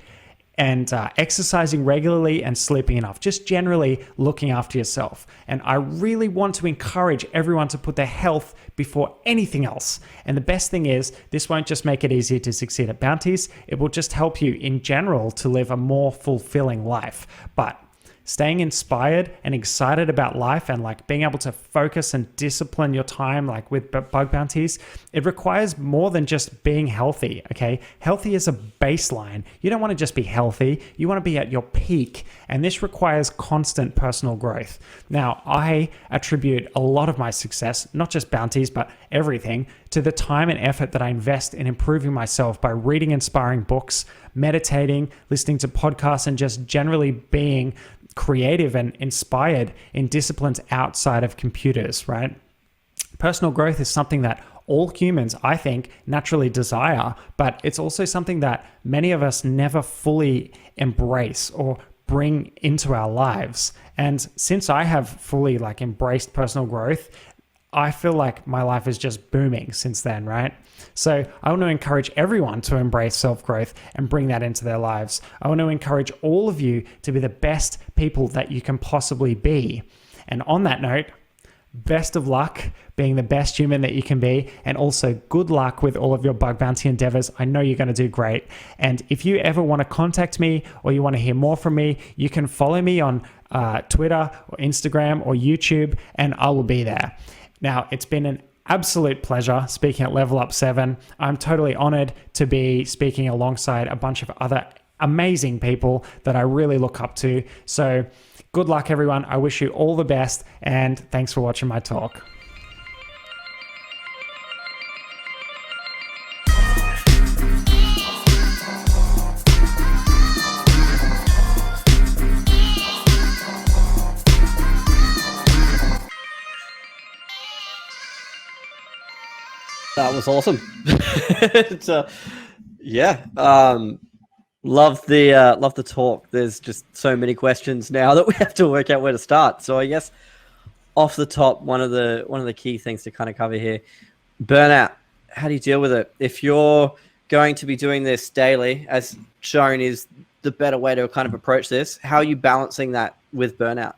and exercising regularly and sleeping enough, just generally looking after yourself. And I really want to encourage everyone to put their health before anything else. And the best thing is, this won't just make it easier to succeed at bounties, it will just help you in general to live a more fulfilling life. But staying inspired and excited about life and like being able to focus and discipline your time, like with bug bounties, it requires more than just being healthy, okay? Healthy is a baseline. You don't want to just be healthy. You want to be at your peak. And this requires constant personal growth. Now, I attribute a lot of my success, not just bounties, but everything, to the time and effort that I invest in improving myself by reading inspiring books, meditating, listening to podcasts, and just generally being creative and inspired in disciplines outside of computers, right? Personal growth is something that all humans, I think, naturally desire, but it's also something that many of us never fully embrace or bring into our lives. And since I have fully like embraced personal growth, I feel like my life is just booming since then, right? So I want to encourage everyone to embrace self-growth and bring that into their lives. I want to encourage all of you to be the best people that you can possibly be. And on that note, best of luck being the best human that you can be, and also good luck with all of your bug bounty endeavors. I know you're going to do great. And if you ever want to contact me or you want to hear more from me, you can follow me on Twitter or Instagram or YouTube, and I will be there. Now, it's been an absolute pleasure speaking at Level Up 7. I'm totally honored to be speaking alongside a bunch of other amazing people that I really look up to. So good luck, everyone. I wish you all the best, and thanks for watching my talk. That was awesome. Yeah, love the talk. There's just so many questions now that we have to work out where to start. So I guess off the top, one of the key things to kind of cover here: burnout. How do you deal with it? If you're going to be doing this daily, as shown is the better way to kind of approach this, how are you balancing that with burnout?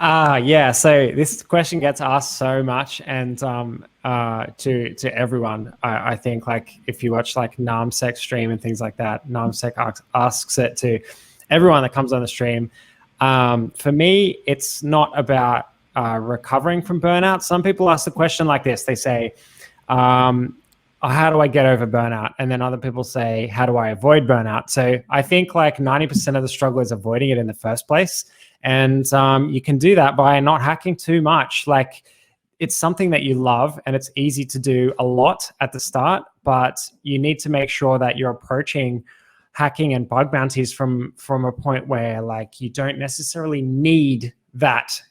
Yeah, so this question gets asked so much, and to everyone. I think, like, if you watch like Namsek stream and things like that, Namsek asks it to everyone that comes on the stream. For me, it's not about recovering from burnout. Some people ask the question like this. They say, how do I get over burnout? And then other people say, how do I avoid burnout? So I think like 90% of the struggle is avoiding it in the first place. And you can do that by not hacking too much. Like, it's something that you love and it's easy to do a lot at the start, but you need to make sure that you're approaching hacking and bug bounties from a point where, like, you don't necessarily need that.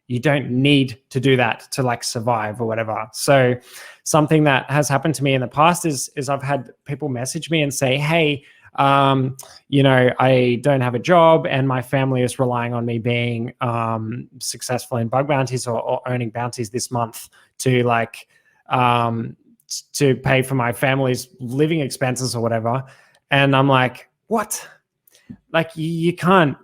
You don't need to do that to like survive or whatever. So something that has happened to me in the past is I've had people message me and say, hey, I don't have a job and my family is relying on me being successful in bug bounties or earning bounties this month to like to pay for my family's living expenses or whatever. And I'm like, what? Like you can't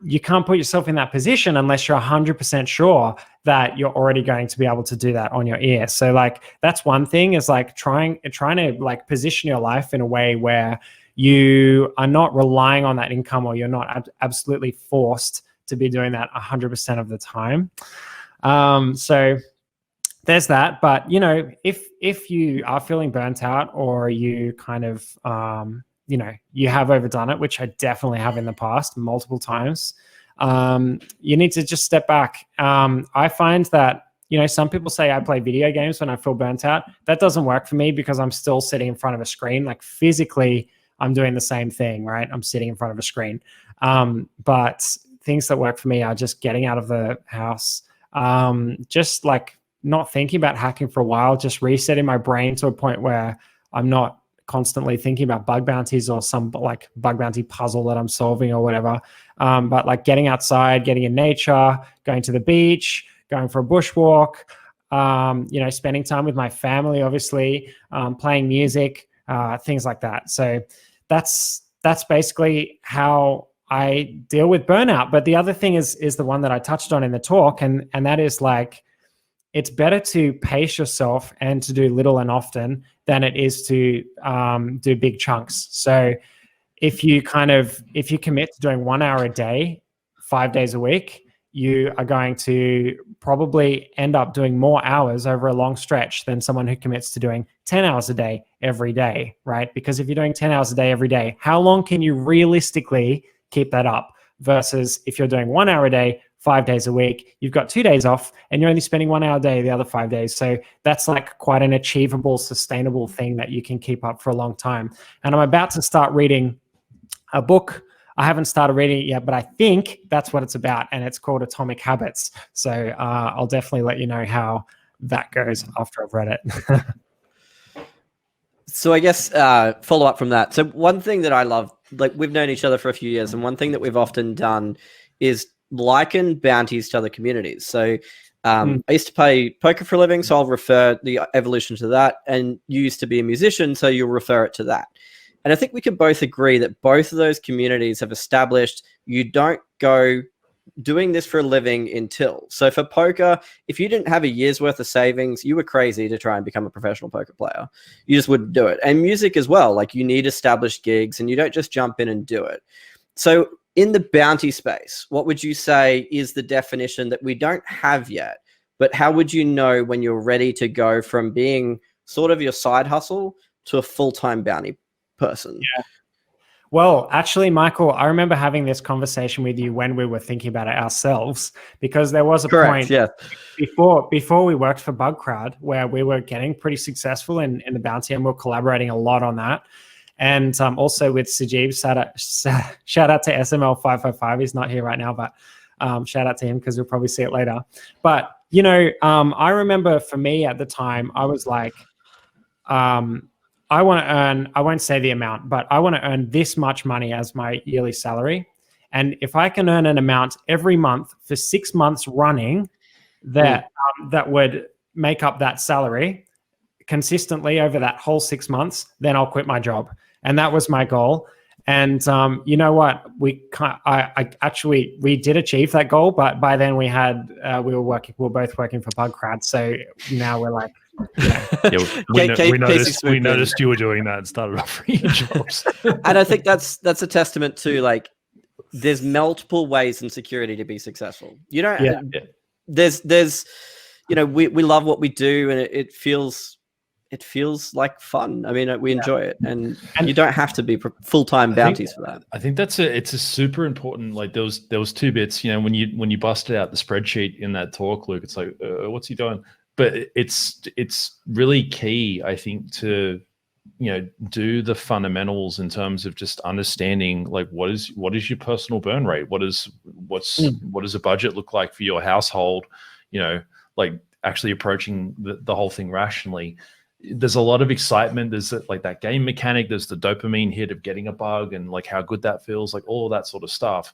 put yourself in that position unless you're 100% sure that you're already going to be able to do that on your ear. So like that's one thing, is like trying to like position your life in a way where you are not relying on that income, or you're not absolutely forced to be doing that 100% of the time. So there's that. But you know, if you are feeling burnt out, or you kind of you know, you have overdone it, which I definitely have in the past multiple times, you need to just step back. I find that, you know, some people say I play video games when I feel burnt out. That doesn't work for me, because I'm still sitting in front of a screen. Like physically, I'm doing the same thing, right? I'm sitting in front of a screen. But things that work for me are just getting out of the house, just like not thinking about hacking for a while, just resetting my brain to a point where I'm not constantly thinking about bug bounties or some like bug bounty puzzle that I'm solving or whatever. But like getting outside, getting in nature, going to the beach, going for a bushwalk, you know, spending time with my family, obviously, playing music, things like that. So that's basically how I deal with burnout. But the other thing is the one that I touched on in the talk, and that is like, it's better to pace yourself and to do little and often than it is to do big chunks. So if you commit to doing 1 hour a day, 5 days a week, you are going to probably end up doing more hours over a long stretch than someone who commits to doing 10 hours a day every day, right? Because if you're doing 10 hours a day every day, how long can you realistically keep that up? Versus if you're doing 1 hour a day, 5 days a week, you've got 2 days off and you're only spending 1 hour a day the other 5 days. So that's like quite an achievable, sustainable thing that you can keep up for a long time. And I'm about to start reading a book. I haven't started reading it yet, but I think that's what it's about. And it's called Atomic Habits. So I'll definitely let you know how that goes after I've read it. So I guess follow up from that. So one thing that I love, like we've known each other for a few years, and one thing that we've often done is liken bounties to other communities. So I used to play poker for a living, so I'll refer the evolution to that. And you used to be a musician, so you'll refer it to that. And I think we can both agree that both of those communities have established you don't go doing this for a living until. So for poker, if you didn't have a year's worth of savings, you were crazy to try and become a professional poker player. You just wouldn't do it. And music as well. Like you need established gigs and you don't just jump in and do it. So in the bounty space, what would you say is the definition that we don't have yet, but how would you know when you're ready to go from being sort of your side hustle to a full-time bounty person? Yeah. Well, actually, Michael, I remember having this conversation with you when we were thinking about it ourselves, because there was a point before we worked for Bugcrowd where we were getting pretty successful in the bounty, and we we're collaborating a lot on that. And also with Sajib, shout out to SML555. He's not here right now, but shout out to him because you'll probably see it later. But, you know, I remember for me at the time, I was like, I want to earn, I won't say the amount, but I want to earn this much money as my yearly salary. And if I can earn an amount every month for 6 months running, that would make up that salary consistently over that whole 6 months, then I'll quit my job. And that was my goal. And you know what? We did achieve that goal, but by then we were both working for Bugcrowd. So now we're like, we noticed you were doing that and started offering you jobs. And I think that's a testament to like, there's multiple ways in security to be successful. You know, there's, you know, we love what we do, and it feels like fun. I mean, we enjoy it, and you don't have to be full-time bounties for that. I think it's a super important, like there was two bits, you know, when you busted out the spreadsheet in that talk, Luke, it's like, what's he doing? But it's really key, I think, to, you know, do the fundamentals in terms of just understanding like what is your personal burn rate? What does a budget look like for your household? You know, like actually approaching the whole thing rationally. There's a lot of excitement. There's like that game mechanic. There's the dopamine hit of getting a bug and like how good that feels, like all of that sort of stuff.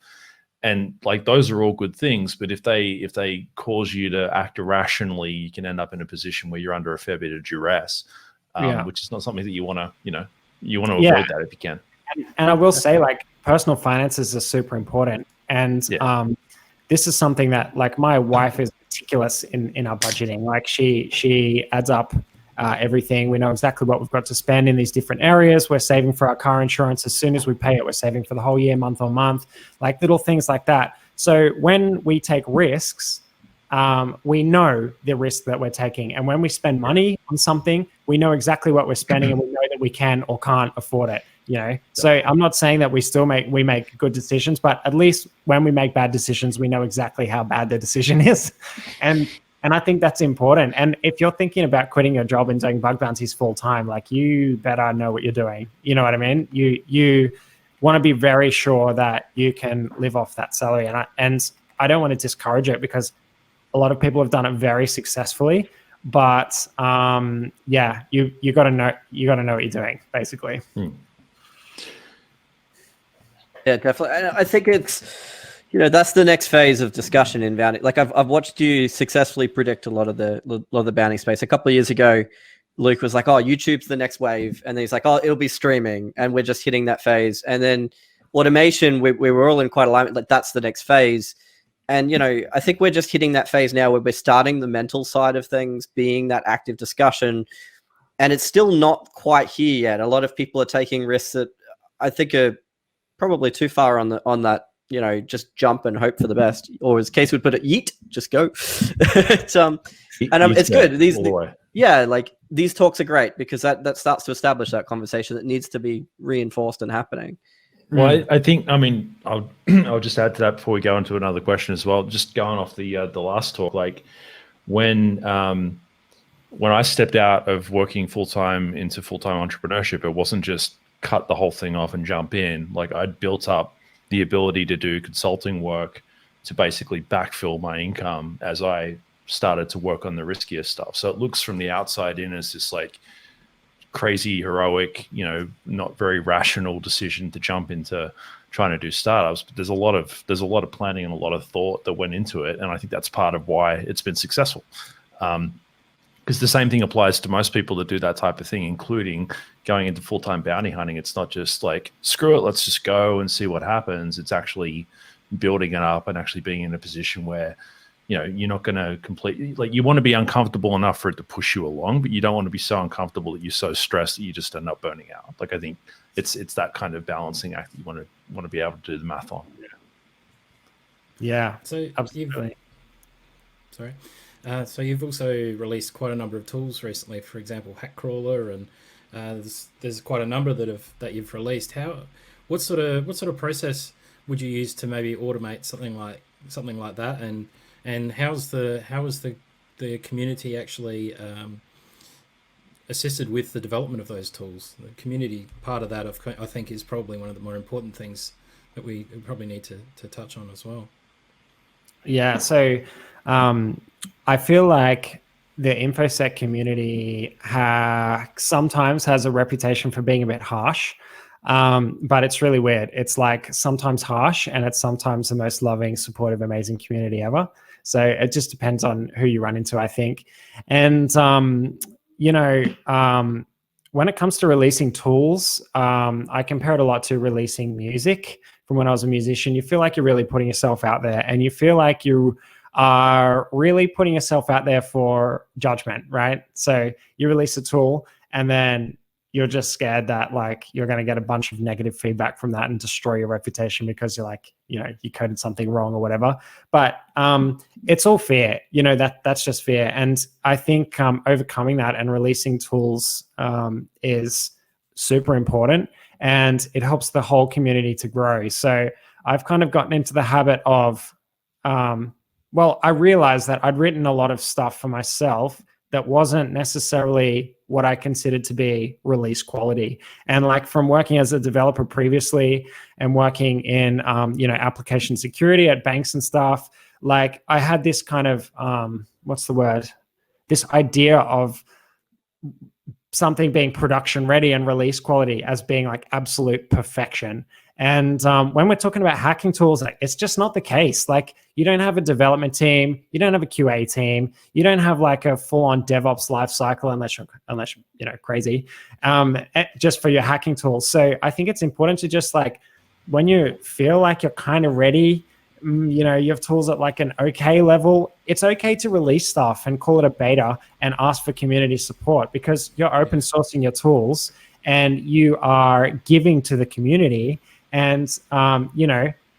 And like those are all good things, but if they cause you to act irrationally, you can end up in a position where you're under a fair bit of duress, which is not something that you want to avoid that if you can. And I will say, like, personal finances are super important. And this is something that, like, my wife is meticulous in our budgeting. Like, she adds up everything. We know exactly what we've got to spend in these different areas. We're saving for our car insurance. As soon as we pay it, we're saving for the whole year, month on month, like little things like that. So when we take risks, we know the risk that we're taking. And when we spend money on something, we know exactly what we're spending, and we know that we can or can't afford it. So I'm not saying that we make good decisions, but at least when we make bad decisions, we know exactly how bad the decision is. And I think that's important. And if you're thinking about quitting your job and doing bug bounties full time, like, you better know what you're doing. You know what I mean? You want to be very sure that you can live off that salary. And I don't want to discourage it, because a lot of people have done it very successfully. But you got to know what you're doing, basically. Yeah, definitely. I think it's, that's the next phase of discussion in bounty. Like, I've watched you successfully predict a lot of the bounty space. A couple of years ago, Luke was like, "Oh, YouTube's the next wave," and then he's like, "Oh, it'll be streaming," and we're just hitting that phase. And then automation, we were all in quite alignment. Like, that's the next phase. And I think we're just hitting that phase now where we're starting the mental side of things, being that active discussion, and it's still not quite here yet. A lot of people are taking risks that I think are probably too far on that, just jump and hope for the best, or as Case would put it, yeet, just go. It's good. These talks are great, because that starts to establish that conversation that needs to be reinforced and happening. Well, I think, I'll just add to that before we go into another question as well. Just going off the last talk, like, when I stepped out of working full-time into full-time entrepreneurship, it wasn't just cut the whole thing off and jump in. Like, I'd built up the ability to do consulting work to basically backfill my income as I started to work on the riskier stuff. So it looks from the outside in as this, like, crazy, heroic, not very rational decision to jump into trying to do startups. But there's a lot of planning and a lot of thought that went into it, and I think that's part of why it's been successful. Because the same thing applies to most people that do that type of thing, including going into full-time bounty hunting. It's not just like, screw it, let's just go and see what happens. It's actually building it up and actually being in a position where, you're not going to completely, like, you want to be uncomfortable enough for it to push you along, but you don't want to be so uncomfortable that you're so stressed that you just end up burning out. Like, I think it's that kind of balancing act that you want to be able to do the math on. Yeah. So absolutely. So you've also released quite a number of tools recently, for example, Hack Crawler, and there's quite a number that you've released. What sort of process would you use to maybe automate something like that, and how is the community actually assisted with the development of those tools? The community part of that, I think, is probably one of the more important things that we probably need to touch on as well. Yeah, so I feel like the InfoSec community sometimes has a reputation for being a bit harsh, but it's really weird. It's like sometimes harsh, and it's sometimes the most loving, supportive, amazing community ever. So it just depends on who you run into, I think. And, when it comes to releasing tools, I compare it a lot to releasing music. From when I was a musician, you feel like you're really putting yourself out there, and you feel like you are really putting yourself out there for judgment, right? So you release a tool, and then you're just scared that, like, you're going to get a bunch of negative feedback from that and destroy your reputation because you're like, you coded something wrong or whatever. But it's all fair, that's just fair. And I think overcoming that and releasing tools is super important, and it helps the whole community to grow. So I've kind of gotten into the habit of, I realized that I'd written a lot of stuff for myself that wasn't necessarily what I considered to be release quality. And like, from working as a developer previously and working in, application security at banks and stuff, like, I had this kind of, this idea of something being production ready and release quality as being like absolute perfection. And when we're talking about hacking tools, like, it's just not the case. Like, you don't have a development team, you don't have a QA team, you don't have like a full-on DevOps lifecycle unless you're crazy, just for your hacking tools. So I think it's important to just, like, when you feel like you're kind of ready, you have tools at like an okay level, it's okay to release stuff and call it a beta and ask for community support, because you're open sourcing your tools and you are giving to the community. And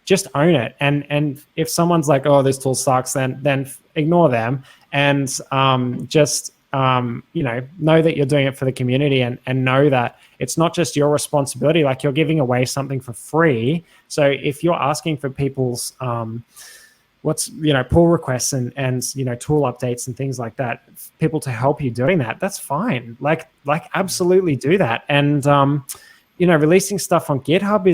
just own it. And if someone's like, oh, this tool sucks, then ignore them, and just know that you're doing it for the community, and know that it's not just your responsibility. Like, you're giving away something for free. So if you're asking for people's pull requests and tool updates and things like that, people to help you doing that, that's fine. Like absolutely do that. And releasing stuff on GitHub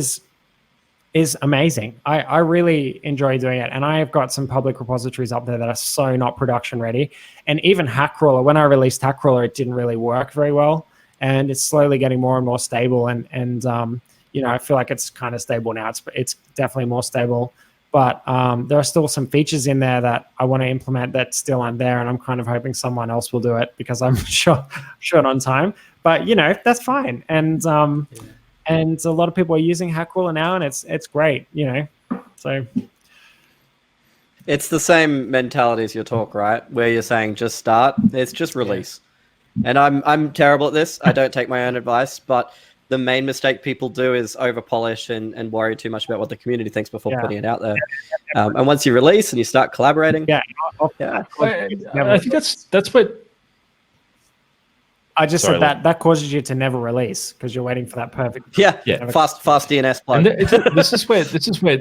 is amazing. I really enjoy doing it. And I have got some public repositories up there that are so not production ready. And even Hackcrawler, when I released Hackcrawler, it didn't really work very well. And it's slowly getting more and more stable. And I feel like it's kind of stable now. It's definitely more stable. But there are still some features in there that I want to implement that still aren't there. And I'm kind of hoping someone else will do it, because I'm short on time. But, that's fine. And a lot of people are using Hackcrawler now, and it's great, So it's the same mentality as your talk, right? Where you're saying just start. It's just release. And I'm terrible at this. I don't take my own advice, but the main mistake people do is over polish and worry too much about what the community thinks before putting it out there. And once you release and you start collaborating, I think that's what. I just said that causes you to never release, because you're waiting for that perfect. Fast DNS plug. And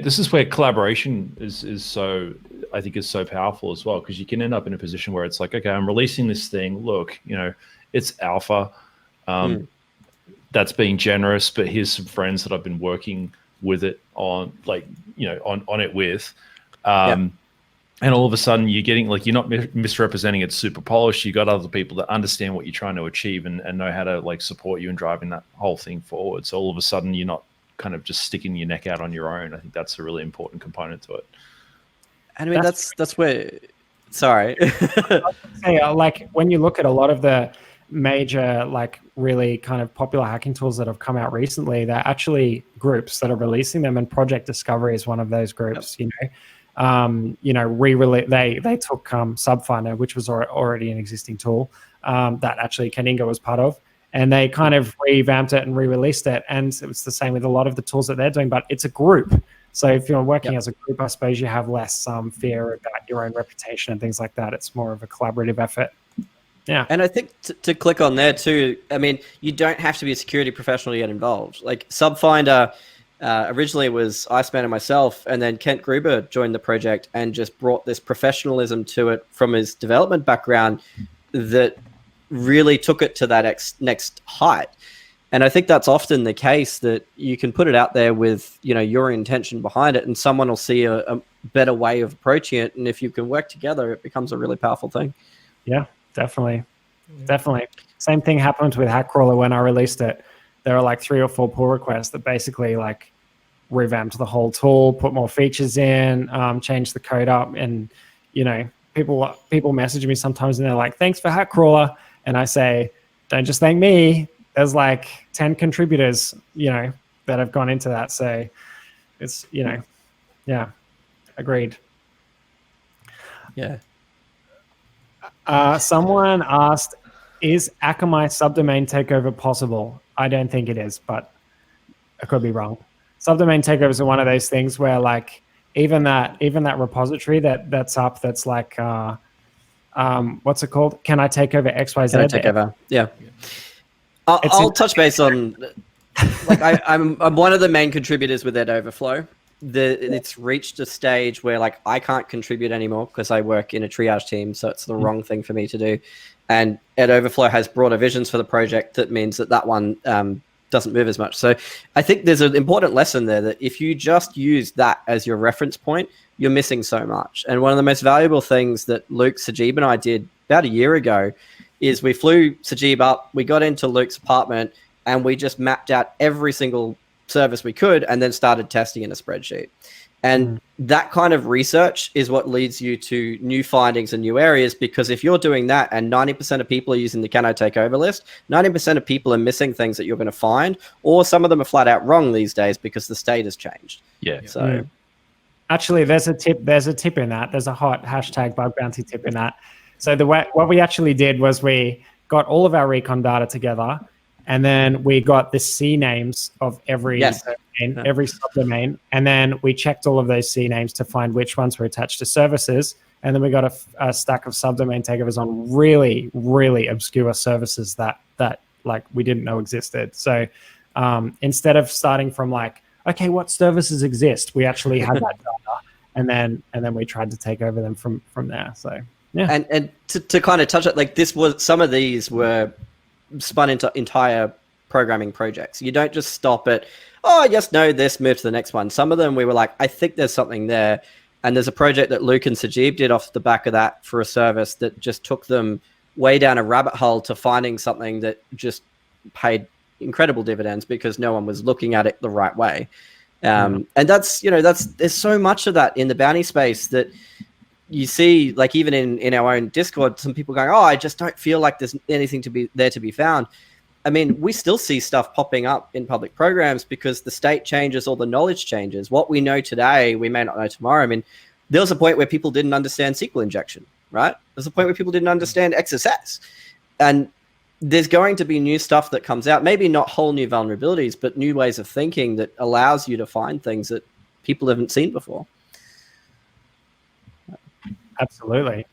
this is where collaboration is so, I think, is so powerful as well, because you can end up in a position where it's like, okay, I'm releasing this thing. Look, it's alpha. That's being generous, but here's some friends that I've been working with it on, on it with. And all of a sudden you're getting, like, you're not misrepresenting it super polished. You got other people that understand what you're trying to achieve and know how to, like, support you in driving that whole thing forward. So all of a sudden you're not kind of just sticking your neck out on your own. I think that's a really important component to it. And I mean, that's where, sorry. Like, when you look at a lot of the major, like, really kind of popular hacking tools that have come out recently, they're actually groups that are releasing them, and Project Discovery is one of those groups. They took Subfinder, which was already an existing tool that actually Kaninga was part of, and they kind of revamped it and re-released it. And it was the same with a lot of the tools that they're doing, but it's a group. So if you're working as a group, I suppose you have less fear about your own reputation and things like that. It's more of a collaborative effort. Yeah. And I think to click on there too, I mean, you don't have to be a security professional to get involved. Like, Subfinder, originally it was Iceman and myself, and then Kent Gruber joined the project and just brought this professionalism to it from his development background that really took it to that next height. And I think that's often the case, that you can put it out there with, your intention behind it, and someone will see a better way of approaching it. And if you can work together, it becomes a really powerful thing. Yeah, definitely. Definitely. Same thing happened with Hackcrawler when I released it. There are like 3 or 4 pull requests that basically, like, revamped the whole tool, put more features in, changed the code up. And, people message me sometimes and they're like, thanks for Hackcrawler. And I say, don't just thank me. There's like 10 contributors, that have gone into that. So it's, agreed. Yeah. Someone asked, is Akamai subdomain takeover possible? I don't think it is, but I could be wrong. Subdomain takeovers are one of those things where, like, even that repository that's up, that's like, what's it called? Can I take over XYZ? Can I take over? Yeah. I'll touch base on, like, I'm one of the main contributors with Ed Overflow. It's reached a stage where, like, I can't contribute anymore because I work in a triage team, so it's the wrong thing for me to do. And Ed Overflow has broader visions for the project that means that one doesn't move as much. So I think there's an important lesson there, that if you just use that as your reference point, you're missing so much. And one of the most valuable things that Luke, Sajib, and I did about a year ago is we flew Sajib up, we got into Luke's apartment, and we just mapped out every single service we could, and then started testing in a spreadsheet. And that kind of research is what leads you to new findings and new areas, because if you're doing that and 90% of people are using the can I take over list, 90% of people are missing things that you're going to find, or some of them are flat out wrong these days because the state has changed. Yeah. So actually, there's a tip in that. There's a hot hashtag bug bounty tip in that. So what we actually did was we got all of our recon data together, and then we got the C names of every domain, every subdomain, and then we checked all of those C names to find which ones were attached to services, and then we got a stack of subdomain takeovers on really, really obscure services that like we didn't know existed. So instead of starting from like, okay, what services exist, we actually had that data, and then we tried to take over them from there. So yeah, and to kind of touch it, like some of these were spun into entire programming projects. You don't just stop at, oh, I just know this, move to the next one. Some of them we were like, I think there's something there. And there's a project that Luke and Sajib did off the back of that for a service that just took them way down a rabbit hole to finding something that just paid incredible dividends because no one was looking at it the right way. And that's there's so much of that in the bounty space that you see, like even in our own Discord, some people going, oh, I just don't feel like there's anything to be found. I mean, we still see stuff popping up in public programs because the state changes or the knowledge changes. What we know today, we may not know tomorrow. I mean, there was a point where people didn't understand SQL injection, right? There's a point where people didn't understand XSS. And there's going to be new stuff that comes out, maybe not whole new vulnerabilities, but new ways of thinking that allows you to find things that people haven't seen before. absolutely.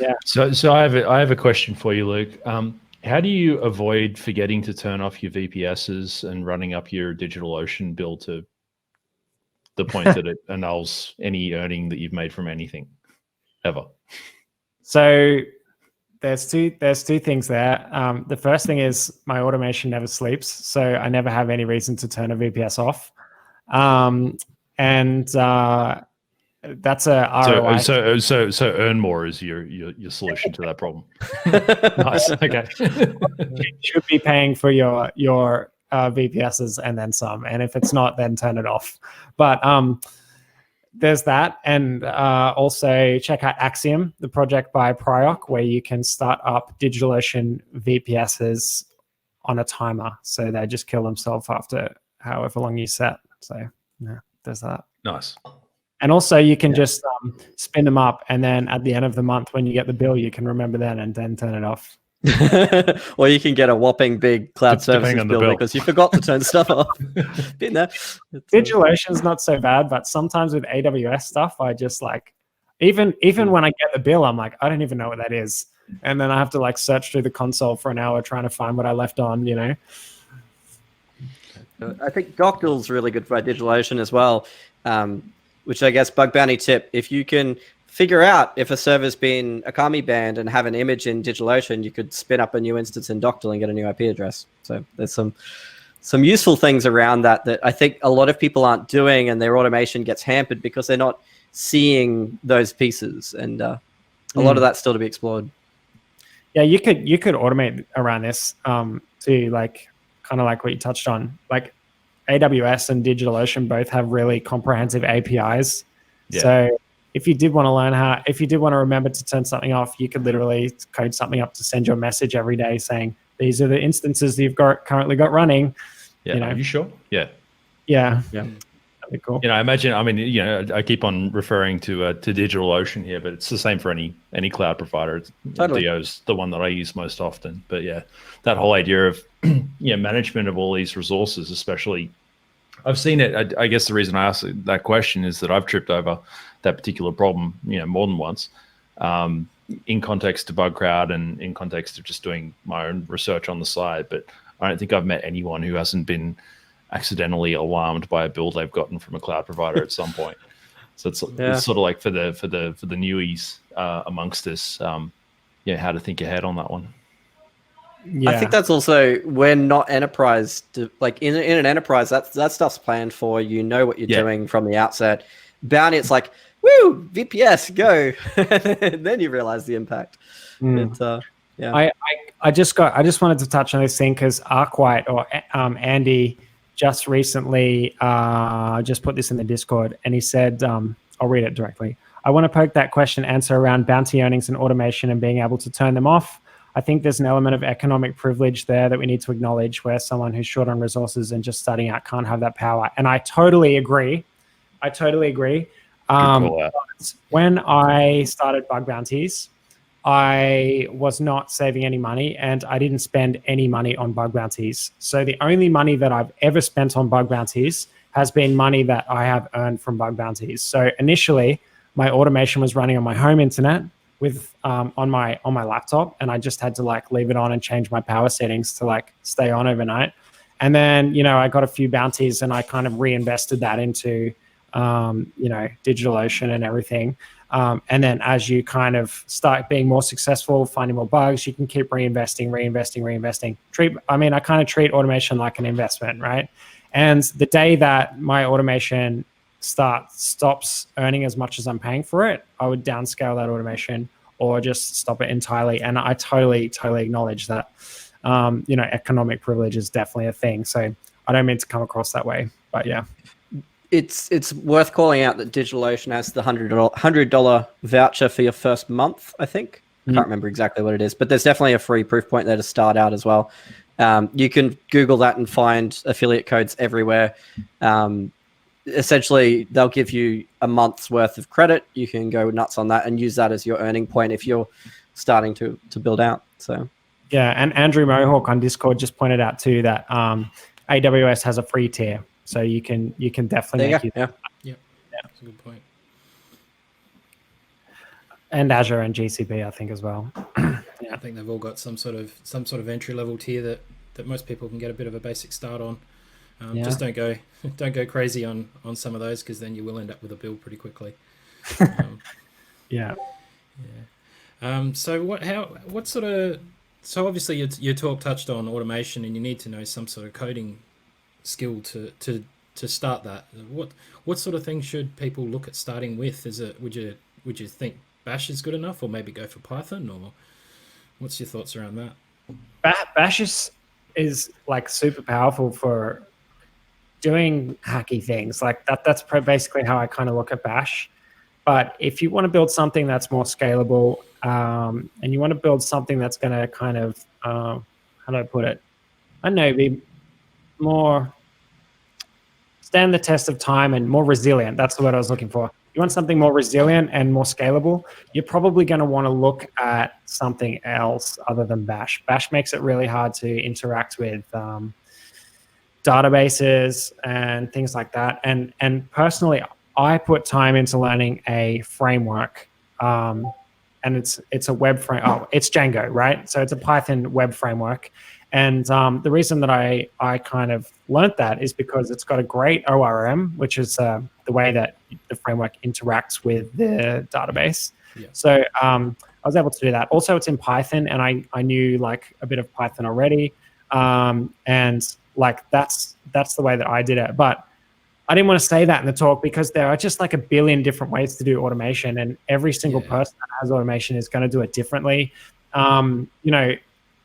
Yeah. So I have a question for you, Luke. How do you avoid forgetting to turn off your VPSs and running up your DigitalOcean bill to the point that it annuls any earning that you've made from anything ever? So there's two things there. The first thing is my automation never sleeps, so I never have any reason to turn a VPS off. That's a ROI. So earn more is your solution to that problem. Nice. Okay. You should be paying for your VPSs and then some, and if it's not, then turn it off. But there's that, and also check out Axiom, the project by Prioc, where you can start up DigitalOcean VPSs on a timer, so they just kill themselves after however long you set. So yeah, there's that. Nice. And also you can just spin them up, and then at the end of the month when you get the bill, you can remember that and then turn it off. Or you can get a whopping big cloud services bill because you forgot to turn stuff off. Been there. DigitalOcean's not so bad, but sometimes with AWS stuff, I just like, even when I get the bill, I'm like, I don't even know what that is. And then I have to like search through the console for an hour trying to find what I left on, you know? I think Doctyl's really good for DigitalOcean as well, which I guess bug bounty tip, if you can figure out if a server's been Akami banned and have an image in DigitalOcean, you could spin up a new instance in Doctyl and get a new IP address. So there's some useful things around that I think a lot of people aren't doing, and their automation gets hampered because they're not seeing those pieces. And a lot of that's still to be explored. Yeah, you could automate around this to like kind of like what you touched on. Like AWS and DigitalOcean both have really comprehensive APIs. Yeah. So if you did want to remember to turn something off, you could literally code something up to send you a message every day saying, these are the instances that you've currently got running. Yeah. You know? Are you sure? Yeah. Yeah. Yeah. That'd be cool. You know, I mean, I keep on referring to DigitalOcean here, but it's the same for any cloud provider. Totally. Dio's the one that I use most often. But yeah, that whole idea of management of all these resources, especially, I've seen it. I guess the reason I asked that question is that I've tripped over that particular problem, more than once, in context to Bugcrowd and in context of just doing my own research on the side. But I don't think I've met anyone who hasn't been accidentally alarmed by a build they've gotten from a cloud provider at some point. So it's sort of like for the newies amongst us, how to think ahead on that one. Yeah. I think that's also, we're not enterprise like in an enterprise, that stuff's planned for, what you're doing from the outset. Bounty, it's like, woo, VPS, go. And then you realize the impact. But, yeah. I just wanted to touch on this thing because Arkwhite or Andy just recently just put this in the Discord, and he said, I'll read it directly. I want to poke that question answer around bounty earnings and automation and being able to turn them off. I think there's an element of economic privilege there that we need to acknowledge, where someone who's short on resources and just starting out can't have that power. And I totally agree. Good call out. When I started Bug Bounties, I was not saving any money, and I didn't spend any money on Bug Bounties. So the only money that I've ever spent on Bug Bounties has been money that I have earned from Bug Bounties. So initially, my automation was running on my home internet with on my laptop, and I just had to like leave it on and change my power settings to like stay on overnight. And then, you know, I got a few bounties and I kind of reinvested that into you know, DigitalOcean and everything. And then as you kind of start being more successful, finding more bugs, you can keep reinvesting. I kind of treat automation like an investment, right? And the day that my automation stops earning as much as I'm paying for it, I would downscale that automation or just stop it entirely. And I totally acknowledge that, you know, economic privilege is definitely a thing. So I don't mean to come across that way, but yeah. It's worth calling out that DigitalOcean has the $100 voucher for your first month, I think. I can't remember exactly what it is, but there's definitely a free proof point there to start out as well. You can Google that and find affiliate codes everywhere. Essentially, they'll give you a month's worth of credit. You can go nuts on that and use that as your earning point if you're starting to build out. So, yeah, and Andrew Mohawk on Discord just pointed out too that AWS has a free tier, so you can definitely make it. Yeah, that's a good point. And Azure and GCP, I think, as well. Yeah, I think they've all got some sort of entry level tier that most people can get a bit of a basic start on. Just don't go crazy on some of those, because then you will end up with a bill pretty quickly. Yeah. So obviously your talk touched on automation, and you need to know some sort of coding skill to start that. What sort of things should people look at starting with? Would you think Bash is good enough, or maybe go for Python, or what's your thoughts around that? Bash is like super powerful for doing hacky things like that. That's basically how I kind of look at Bash. But if you want to build something that's more scalable, and you want to build something that's going to kind of, how do I put it? I don't know, be more stand the test of time and more resilient. That's the word I was looking for. You want something more resilient and more scalable, you're probably going to want to look at something else other than Bash. Bash makes it really hard to interact with databases and things like that. And personally, I put time into learning a framework, and it's a web frame. Oh, it's Django, right? So it's a Python web framework. And the reason that I kind of learned that is because it's got a great ORM, which is the way that the framework interacts with the database. Yeah. So I was able to do that. Also, it's in Python, and I knew like a bit of Python already. And like that's the way that I did it. But I didn't want to say that in the talk, because there are just like a billion different ways to do automation, and every single person that has automation is going to do it differently. You know,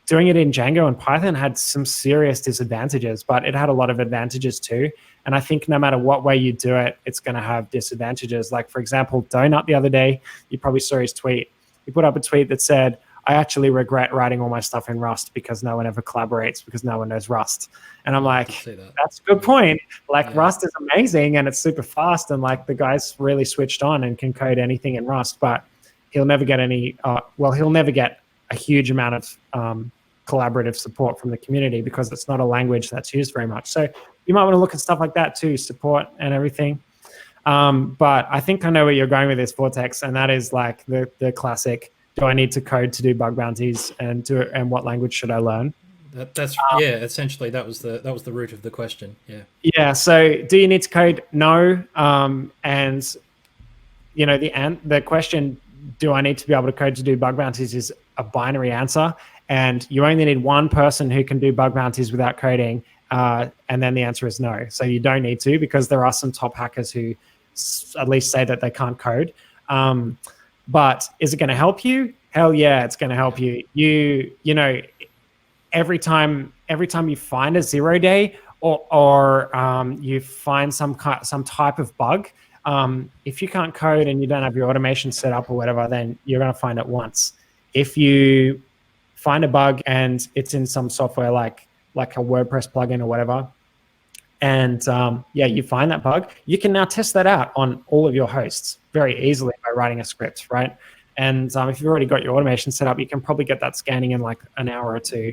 doing it in Django and Python had some serious disadvantages, but it had a lot of advantages too. And I think no matter what way you do it, it's going to have disadvantages. Like, for example, Donut the other day, you probably saw his tweet. He put up a tweet that said, I actually regret writing all my stuff in Rust because no one ever collaborates, because no one knows Rust. And I'm like, that's a good point. Like, Rust is amazing and it's super fast, and like the guy's really switched on and can code anything in Rust, but he'll never get he'll never get a huge amount of collaborative support from the community, because it's not a language that's used very much. So you might want to look at stuff like that too, support and everything. But I think I know where you're going with this, Vortex, and that is like the classic, do I need to code to do bug bounties, and what language should I learn? Essentially that was the root of the question. Yeah. So do you need to code? No. And you know, the question, do I need to be able to code to do bug bounties, is a binary answer, and you only need one person who can do bug bounties without coding, and then the answer is no. So you don't need to, because there are some top hackers who at least say that they can't code. But is it going to help you? Hell yeah, it's going to help you. You know, every time you find a 0 day, or you find some type of bug. If you can't code and you don't have your automation set up or whatever, then you're going to find it once. If you find a bug and it's in some software like a WordPress plugin or whatever, and you find that bug, you can now test that out on all of your hosts very easily by writing a script, right? And if you've already got your automation set up, you can probably get that scanning in like an hour or two.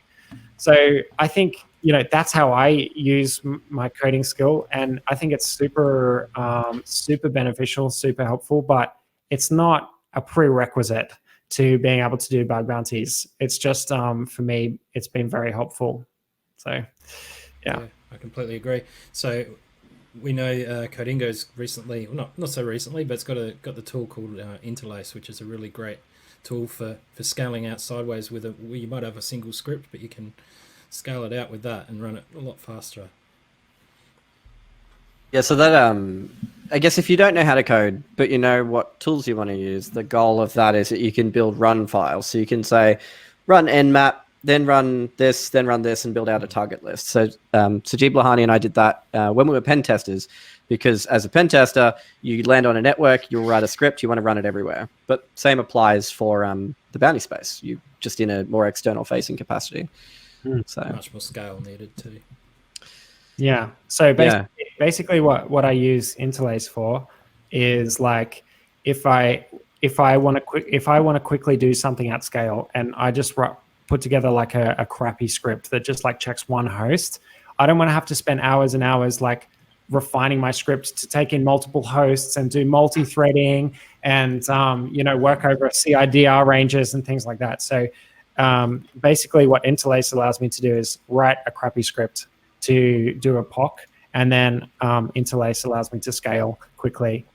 So I think, that's how I use my coding skill. And I think it's super beneficial, super helpful, but it's not a prerequisite to being able to do bug bounties. It's just, for me, it's been very helpful. So, yeah. I completely agree. So we know Codingo's recently, well, not so recently, but it's got the tool called Interlace, which is a really great tool for scaling out sideways where you might have a single script, but you can scale it out with that and run it a lot faster. Yeah, so that I guess if you don't know how to code, but you know what tools you want to use, the goal of that is that you can build run files. So you can say run nmap, then run this, and build out a target list. So Sajib Lahani and I did that when we were pen testers, because as a pen tester, you land on a network, you'll write a script, you want to run it everywhere. But same applies for the bounty space. You just in a more external facing capacity. So much more scale needed too. Yeah. So basically what I use Interlace for is like if I want to quickly do something at scale and I just put together like a crappy script that just like checks one host, I don't want to have to spend hours and hours like refining my script to take in multiple hosts and do multi-threading and work over CIDR ranges and things like that. So basically what Interlace allows me to do is write a crappy script to do a POC, and then Interlace allows me to scale quickly.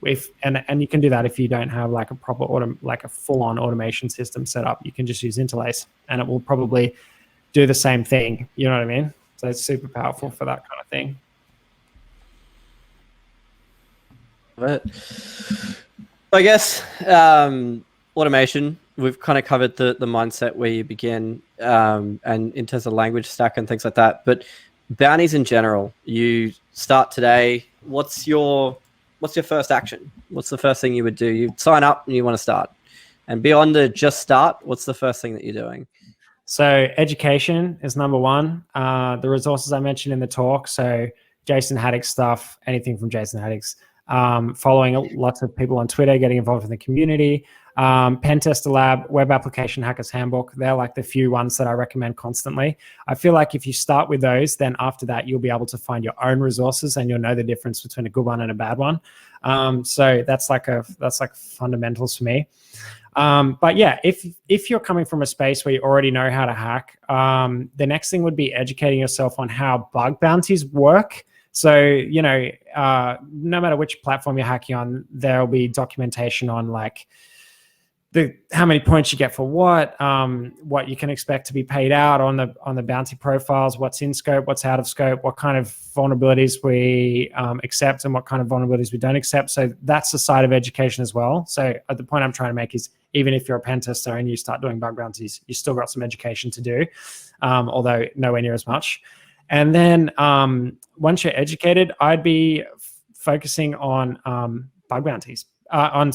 And you can do that if you don't have like a proper like a full-on automation system set up. You can just use Interlace, and it will probably do the same thing. You know what I mean? So it's super powerful for that kind of thing. But I guess automation, we've kind of covered the mindset where you begin and in terms of language stack and things like that. But bounties in general, you start today. What's your first action? What's the first thing you would do? You sign up and you want to start. And beyond the just start, what's the first thing that you're doing? So education is number one. The resources I mentioned in the talk. So Jason Haddock's stuff, anything from Jason Haddock's. Following lots of people on Twitter, getting involved in the community. Pentester Lab, Web Application Hackers Handbook. They're like the few ones that I recommend constantly. I feel like if you start with those, then after that, you'll be able to find your own resources and you'll know the difference between a good one and a bad one. So that's like fundamentals for me. But yeah, if you're coming from a space where you already know how to hack, the next thing would be educating yourself on how bug bounties work. So, no matter which platform you're hacking on, there'll be documentation on like how many points you get for what you can expect to be paid out on the bounty profiles, what's in scope, what's out of scope, what kind of vulnerabilities we accept and what kind of vulnerabilities we don't accept. So that's the side of education as well. So the point I'm trying to make is even if you're a pen tester and you start doing bug bounties, you still got some education to do, although nowhere near as much. And then once you're educated, I'd be focusing on bug bounties, on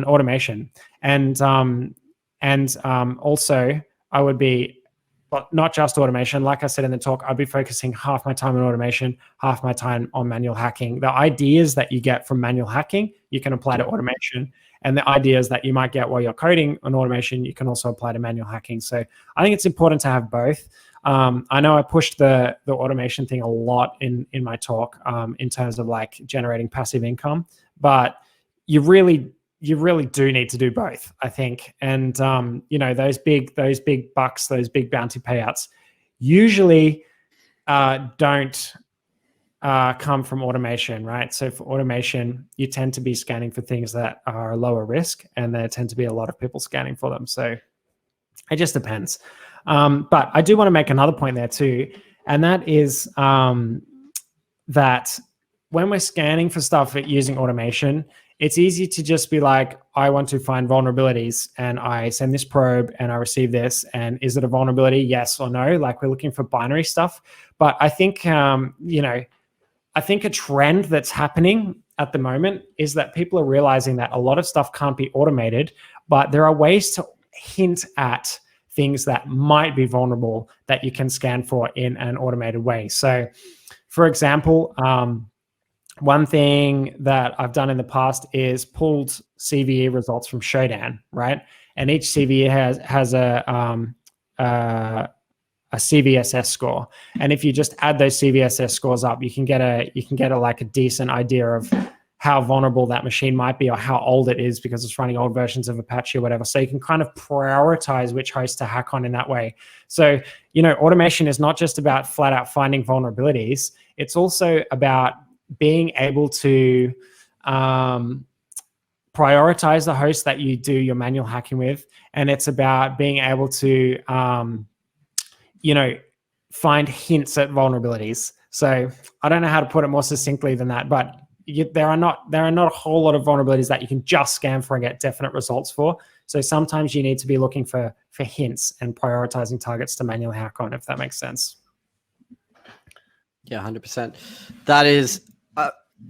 automation. And also I would be, but not just automation. Like I said in the talk, I'd be focusing half my time on automation, half my time on manual hacking. The ideas that you get from manual hacking, you can apply to automation. And the ideas that you might get while you're coding on automation, you can also apply to manual hacking. So I think it's important to have both. I know I pushed the automation thing a lot in my talk in terms of like generating passive income, but you really do need to do both, I think. And those big bucks, those big bounty payouts usually don't come from automation, right? So for automation, you tend to be scanning for things that are lower risk, and there tend to be a lot of people scanning for them. So it just depends. But I do want to make another point there too, and that is that when we're scanning for stuff using automation, it's easy to just be like, I want to find vulnerabilities and I send this probe and I receive this. And is it a vulnerability? Yes or no? Like, we're looking for binary stuff. But I think, I think a trend that's happening at the moment is that people are realizing that a lot of stuff can't be automated, but there are ways to hint at things that might be vulnerable that you can scan for in an automated way. So, for example, one thing that I've done in the past is pulled CVE results from Shodan, right? And each CVE has a CVSS score, and if you just add those CVSS scores up, you can get a like a decent idea of how vulnerable that machine might be or how old it is because it's running old versions of Apache or whatever. So you can kind of prioritize which host to hack on in that way. So, automation is not just about flat out finding vulnerabilities. It's also about being able to prioritize the host that you do your manual hacking with. And it's about being able to, find hints at vulnerabilities. So I don't know how to put it more succinctly than that, but there are not a whole lot of vulnerabilities that you can just scan for and get definite results for. So sometimes you need to be looking for hints and prioritizing targets to manually hack on, if that makes sense. Yeah, 100%. That is,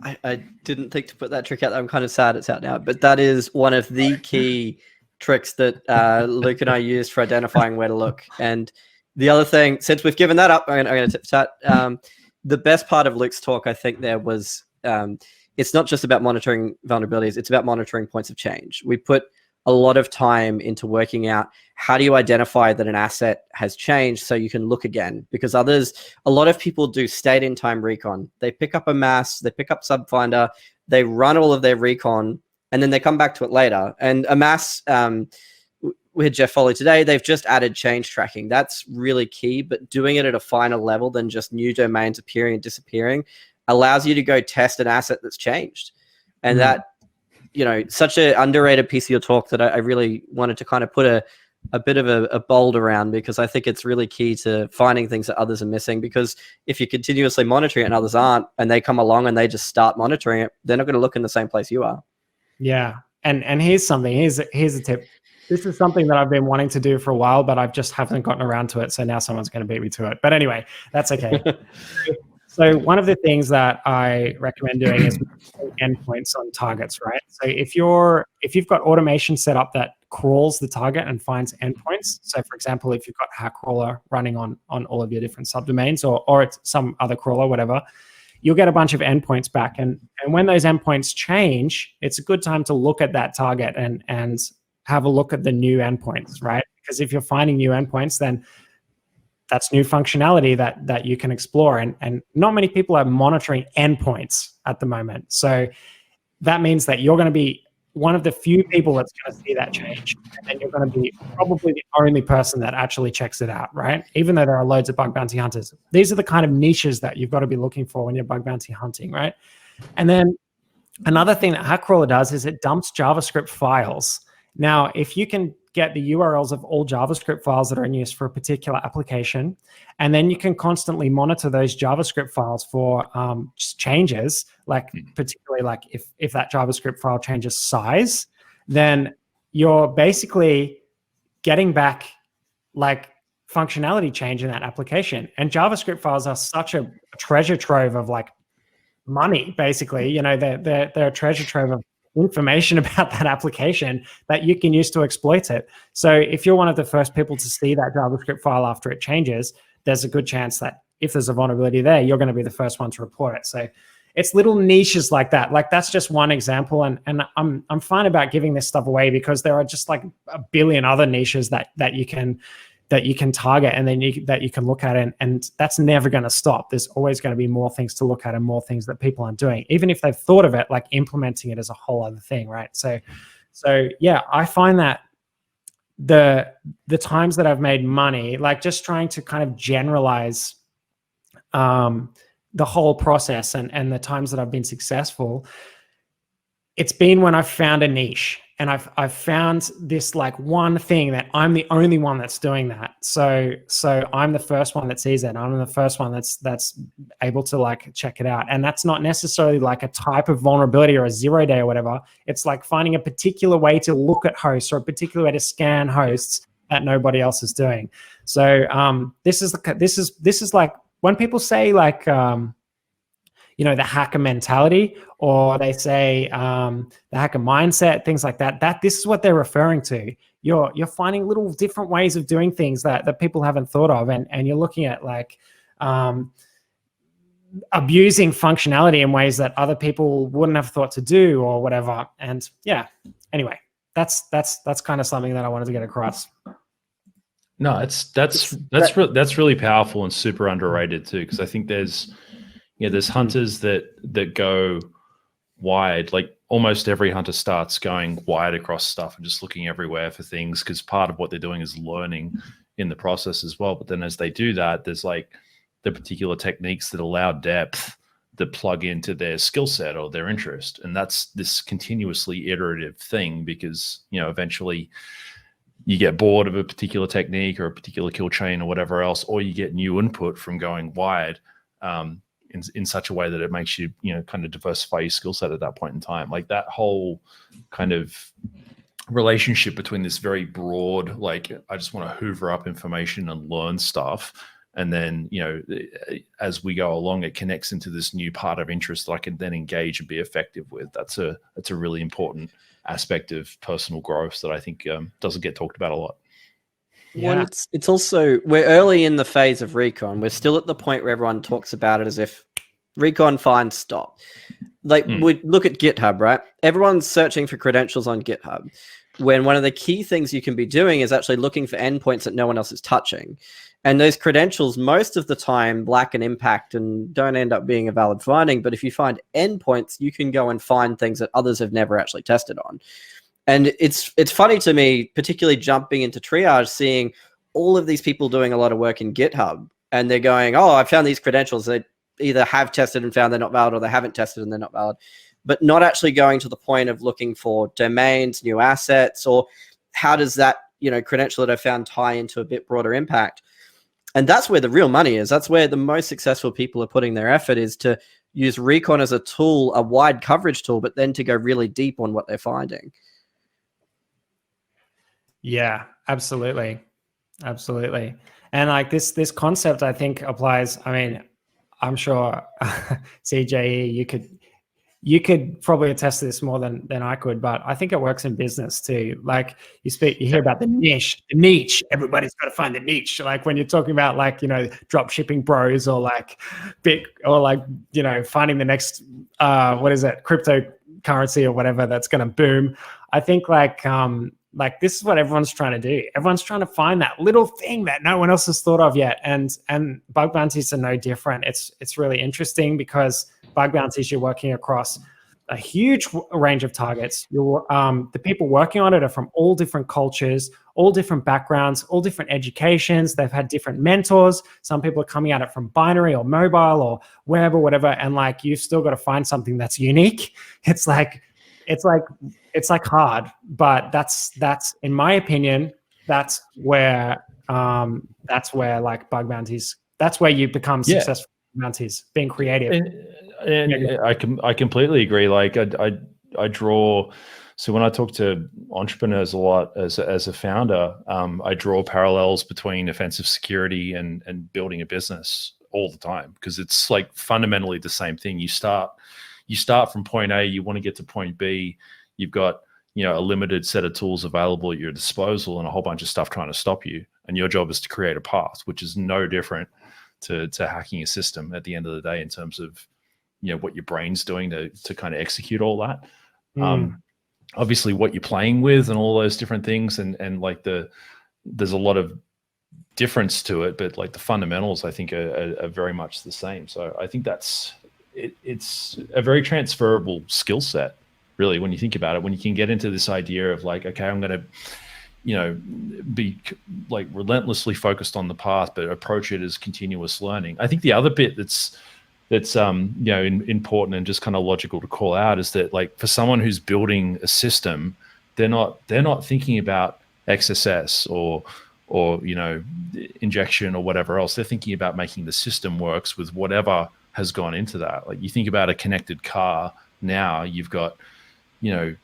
I didn't think to put that trick out there. I'm kind of sad it's out now, but that is one of the key tricks that Luke and I used for identifying where to look. And the other thing, since we've given that up, I'm going to tip that. The best part of Luke's talk, I think, there was it's not just about monitoring vulnerabilities, it's about monitoring points of change. We put a lot of time into working out how do you identify that an asset has changed so you can look again, because a lot of people do state in time recon. They pick up a mass, they pick up Subfinder, they run all of their recon, and then they come back to it later. And a mass, we had Jeff Foley today, they've just added change tracking. That's really key, but doing it at a finer level than just new domains appearing and disappearing allows you to go test an asset that's changed. And that, such an underrated piece of your talk that I really wanted to kind of put a bit of a bold around, because I think it's really key to finding things that others are missing. Because if you're continuously monitoring it and others aren't, and they come along and they just start monitoring it, they're not going to look in the same place you are. Yeah. And here's something, here's a tip. This is something that I've been wanting to do for a while, but I've just haven't gotten around to it. So now someone's going to beat me to it. But anyway, that's okay. So one of the things that I recommend doing is endpoints on targets, right? So if you've got automation set up that crawls the target and finds endpoints. So for example, if you've got hack crawler running on all of your different subdomains, or it's some other crawler, whatever, you'll get a bunch of endpoints back. And when those endpoints change, it's a good time to look at that target and have a look at the new endpoints, right? Because if you're finding new endpoints, then that's new functionality that you can explore. And not many people are monitoring endpoints at the moment. So that means that you're going to be one of the few people that's going to see that change. And then you're going to be probably the only person that actually checks it out, right? Even though there are loads of bug bounty hunters. These are the kind of niches that you've got to be looking for when you're bug bounty hunting, right? And then another thing that Hackcrawler does is it dumps JavaScript files. Now, if you can get the URLs of all JavaScript files that are in use for a particular application, and then you can constantly monitor those JavaScript files for changes, like particularly like if that JavaScript file changes size, then you're basically getting back like functionality change in that application. And JavaScript files are such a treasure trove of like money, basically. They're a treasure trove of information about that application that you can use to exploit it. So if you're one of the first people to see that JavaScript file after it changes, there's a good chance that if there's a vulnerability there, you're going to be the first one to report it. So it's little niches like that. Like that's just one example. And I'm fine about giving this stuff away because there are just like a billion other niches that you can target and then that you can look at, and that's never going to stop. There's always going to be more things to look at and more things that people aren't doing, even if they've thought of it. Like implementing it as a whole other thing, right? So yeah, I find that the times that I've made money, like just trying to kind of generalize the whole process and the times that I've been successful, it's been when I've found a niche. And I've found this like one thing that I'm the only one that's doing that. So I'm the first one that sees it. I'm the first one that's able to like check it out. And that's not necessarily like a type of vulnerability or a 0 day or whatever. It's like finding a particular way to look at hosts or a particular way to scan hosts that nobody else is doing. So this is like when people say like the hacker mentality, or they say the hacker mindset, things like that. This is what they're referring to. You're finding little different ways of doing things that people haven't thought of, and you're looking at like abusing functionality in ways that other people wouldn't have thought to do or whatever. And yeah, anyway, that's kind of something that I wanted to get across. No, that's really powerful and super underrated too, because I think there's hunters that go wide. Like almost every hunter starts going wide across stuff and just looking everywhere for things, because part of what they're doing is learning in the process as well. But then as they do that, there's like the particular techniques that allow depth that plug into their skill set or their interest. And that's this continuously iterative thing, because, eventually you get bored of a particular technique or a particular kill chain or whatever else, or you get new input from going wide in such a way that it makes you, kind of diversify your skill set at that point in time. Like that whole kind of relationship between this very broad, like, I just want to hoover up information and learn stuff. And then, as we go along, it connects into this new part of interest that I can then engage and be effective with. That's a really important aspect of personal growth that I think doesn't get talked about a lot. Yeah. Well, it's also, we're early in the phase of recon. We're still at the point where everyone talks about it as if recon, fine, stop. Like we look at GitHub, right? Everyone's searching for credentials on GitHub, when one of the key things you can be doing is actually looking for endpoints that no one else is touching. And those credentials most of the time lack an impact and don't end up being a valid finding. But if you find endpoints, you can go and find things that others have never actually tested on. And it's funny to me, particularly jumping into triage, seeing all of these people doing a lot of work in GitHub, and they're going, oh, I found these credentials. They either have tested and found they're not valid, or they haven't tested and they're not valid, but not actually going to the point of looking for domains, new assets, or how does that, credential that I found tie into a bit broader impact. And that's where the real money is. That's where the most successful people are putting their effort, is to use recon as a tool, a wide coverage tool, but then to go really deep on what they're finding. Yeah, absolutely. Absolutely. And like this concept, I think applies. I mean, I'm sure CJE, you could probably attest to this more than I could, but I think it works in business too. Like you hear about the niche, everybody's got to find the niche. Like when you're talking about like, drop shipping bros, or like finding the next, cryptocurrency or whatever that's going to boom. I think like this is what everyone's trying to do. Everyone's trying to find that little thing that no one else has thought of yet. And bug bounties are no different. It's really interesting because bug bounties, you're working across a huge range of targets. The people working on it are from all different cultures, all different backgrounds, all different educations. They've had different mentors. Some people are coming at it from binary or mobile or web or whatever. And like, you've still got to find something that's unique. It's like hard, but that's in my opinion, that's where like bug bounties, that's where you become successful bounties, being creative. And I completely agree. Like I draw, so when I talk to entrepreneurs a lot as a founder, I draw parallels between offensive security and building a business all the time, because it's like fundamentally the same thing. You start from point A, you want to get to point B, you've got, a limited set of tools available at your disposal and a whole bunch of stuff trying to stop you. And your job is to create a path, which is no different to hacking a system at the end of the day, in terms of, what your brain's doing to kind of execute all that. Obviously what you're playing with and all those different things. And like there's a lot of difference to it, but like the fundamentals, I think are very much the same. So I think it's a very transferable skill set, really, when you think about it, when you can get into this idea of like, okay, I'm going to, be like relentlessly focused on the path, but approach it as continuous learning. I think the other bit that's important and just kind of logical to call out is that, like, for someone who's building a system, they're not thinking about XSS or injection or whatever else. They're thinking about making the system works with whatever has gone into that. Like you think about a connected car now, you've got QNX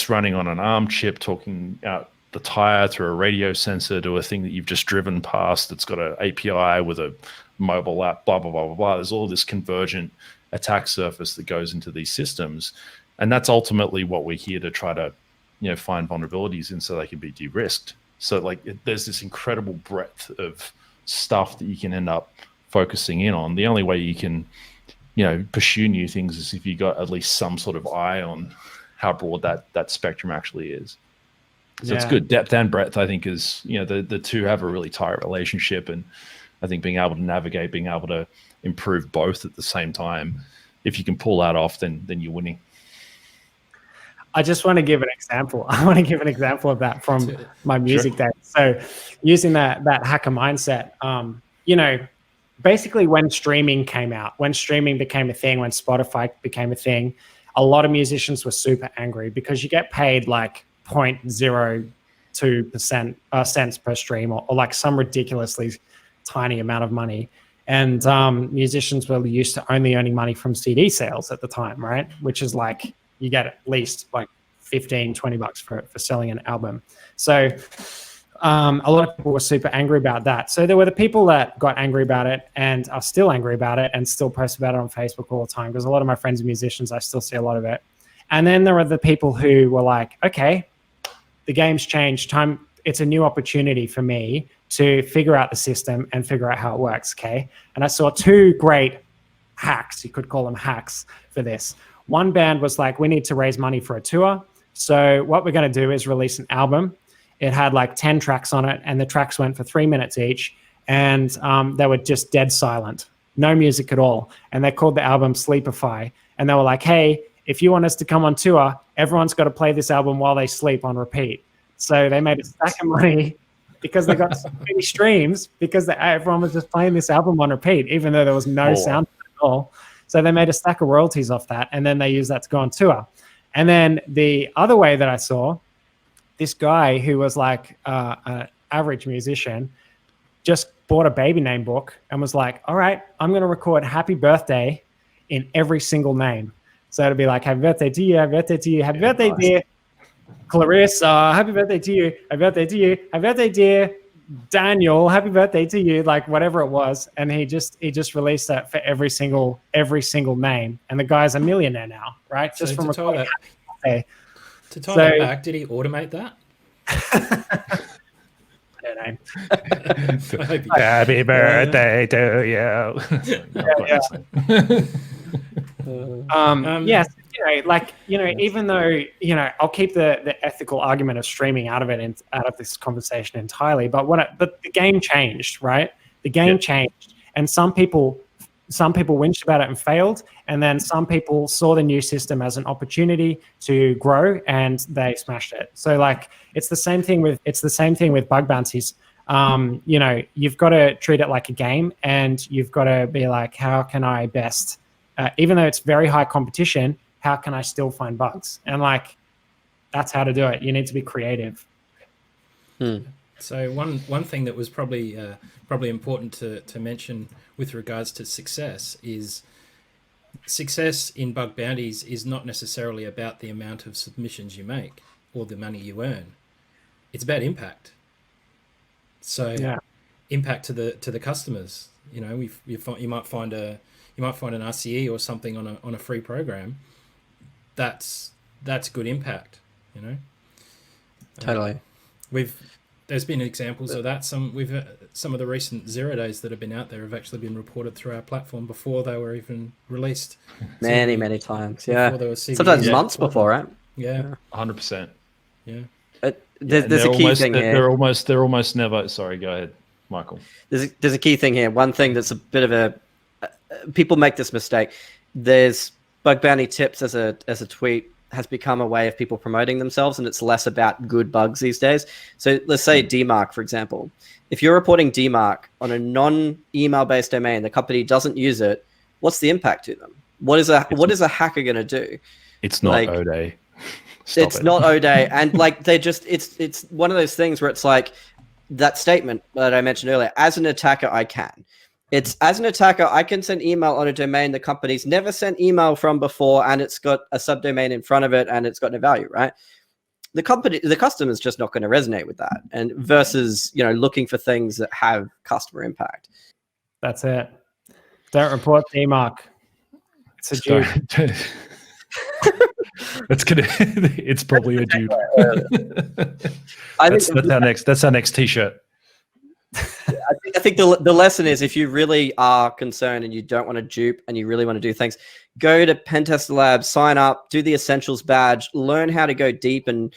running on an ARM chip talking out the tire to a radio sensor to a thing that you've just driven past that's got an API with a mobile app, blah, blah, blah, blah, blah. There's all this convergent attack surface that goes into these systems. And that's ultimately what we're here to try to, find vulnerabilities in so they can be de-risked. So like there's this incredible breadth of stuff that you can end up focusing in on. The only way you can, pursue new things is if you got at least some sort of eye on how broad that spectrum actually is. So it's good. Depth and breadth, I think, is, the two have a really tight relationship. And I think being able to navigate, being able to improve both at the same time, if you can pull that off, then you're winning. I just want to give an example. I want to give an example of that from my music days. So using that hacker mindset, basically when streaming came out, when streaming became a thing, when Spotify became a thing, a lot of musicians were super angry because you get paid like 0.02% cents per stream or like some ridiculously tiny amount of money. And musicians were used to only earning money from CD sales at the time, right? Which is like, you get at least like $15-20 for selling an album. So a lot of people were super angry about that. So there were the people that got angry about it and are still angry about it and still post about it on Facebook all the time, because a lot of my friends are musicians. I still see a lot of it. And then there are the people who were like, okay, the game's changed. It's a new opportunity for me to figure out the system and figure out how it works, okay? And I saw two great hacks, you could call them hacks for this. One band was like, we need to raise money for a tour. So what we're going to do is release an album. It had like 10 tracks on it, and the tracks went for 3 minutes each. And they were just dead silent, no music at all. And they called the album Sleepify. And they were like, hey, if you want us to come on tour, everyone's got to play this album while they sleep on repeat. So they made a stack of money because they got so many streams because everyone was just playing this album on repeat, even though there was no sound at all. So they made a stack of royalties off that, and then they used that to go on tour. And then the other way that I saw, this guy who was like an average musician just bought a baby name book and was like, all right, I'm going to record happy birthday in every single name. So it'll be like, happy birthday to you, happy birthday to you, happy birthday, dear Clarissa, happy birthday to you, happy birthday to you, happy birthday, dear Daniel, happy birthday to you, like whatever it was. And he just released that for every single name. And the guy's a millionaire now, right? Just from recording birthday. To tie that back, did he automate that? I don't know. Happy birthday to you. Yes, even though, I'll keep the ethical argument of streaming out of it and out of this conversation entirely. But but the game changed, right? The game changed, and some people whinged about it and failed, and then some people saw the new system as an opportunity to grow and they smashed it. So like it's the same thing with bug bounties. You've got to treat it like a game, and you've got to be like, how can I best, even though it's very high competition, how can I still find bugs? And like that's how to do it. You need to be creative. So one thing that was probably important to mention with regards to success is success in bug bounties is not necessarily about the amount of submissions you make or the money you earn. It's about impact. So impact to the customers. You might find an RCE or something on a free program. That's good impact. Totally. There's been examples of that. Some of the recent 0 days that have been out there have actually been reported through our platform before they were even released. Many times, yeah. Sometimes CVE months before, right? Yeah, 100%. Yeah. There's a key thing here. They're almost never. Sorry, go ahead, Michael. There's a key thing here. One thing that's a bit of a people make this mistake. There's bug bounty tips as a tweet has become a way of people promoting themselves, and it's less about good bugs these days. So let's say DMARC, for example. If you're reporting DMARC on a non-email based domain, the company doesn't use it, what's the impact to them? What is a hacker going to do? It's not O-Day. It's not O-Day. And like it's one of those things where it's like that statement that I mentioned earlier, as an attacker, I can. It's as an attacker, I can send email on a domain the company's never sent email from before, and it's got a subdomain in front of it and it's got no value, right? The customer's just not going to resonate with that. And versus, looking for things that have customer impact. That's it. Don't report DMARC. It's a dupe. It's probably a dupe. That's our next t-shirt. I think the lesson is, if you really are concerned and you don't want to dupe and you really want to do things, go to Pentester Labs, sign up, do the Essentials badge, learn how to go deep, and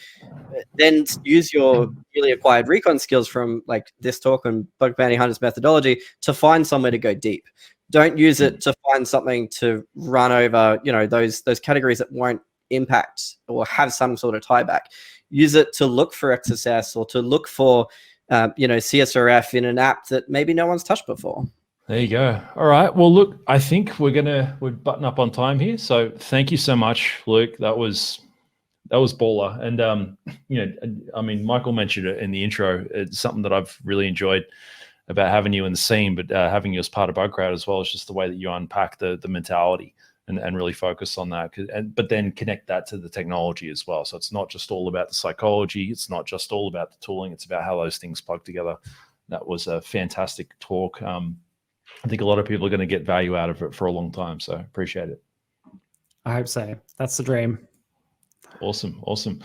then use your newly acquired recon skills from like this talk on Bug Bounty Hunters methodology to find somewhere to go deep. Don't use it to find something to run over, those categories that won't impact or have some sort of tie back. Use it to look for XSS or to look for CSRF in an app that maybe no one's touched before. There you go. All right. Well, look, I think we're button up on time here. So thank you so much, Luke. That was baller. And Michael mentioned it in the intro. It's something that I've really enjoyed about having you in the scene, but having you as part of Bugcrowd as well is just the way that you unpack the mentality and really focus on that. But then connect that to the technology as well. So it's not just all about the psychology. It's not just all about the tooling. It's about how those things plug together. That was a fantastic talk. I think a lot of people are going to get value out of it for a long time. So appreciate it. I hope so. That's the dream. Awesome.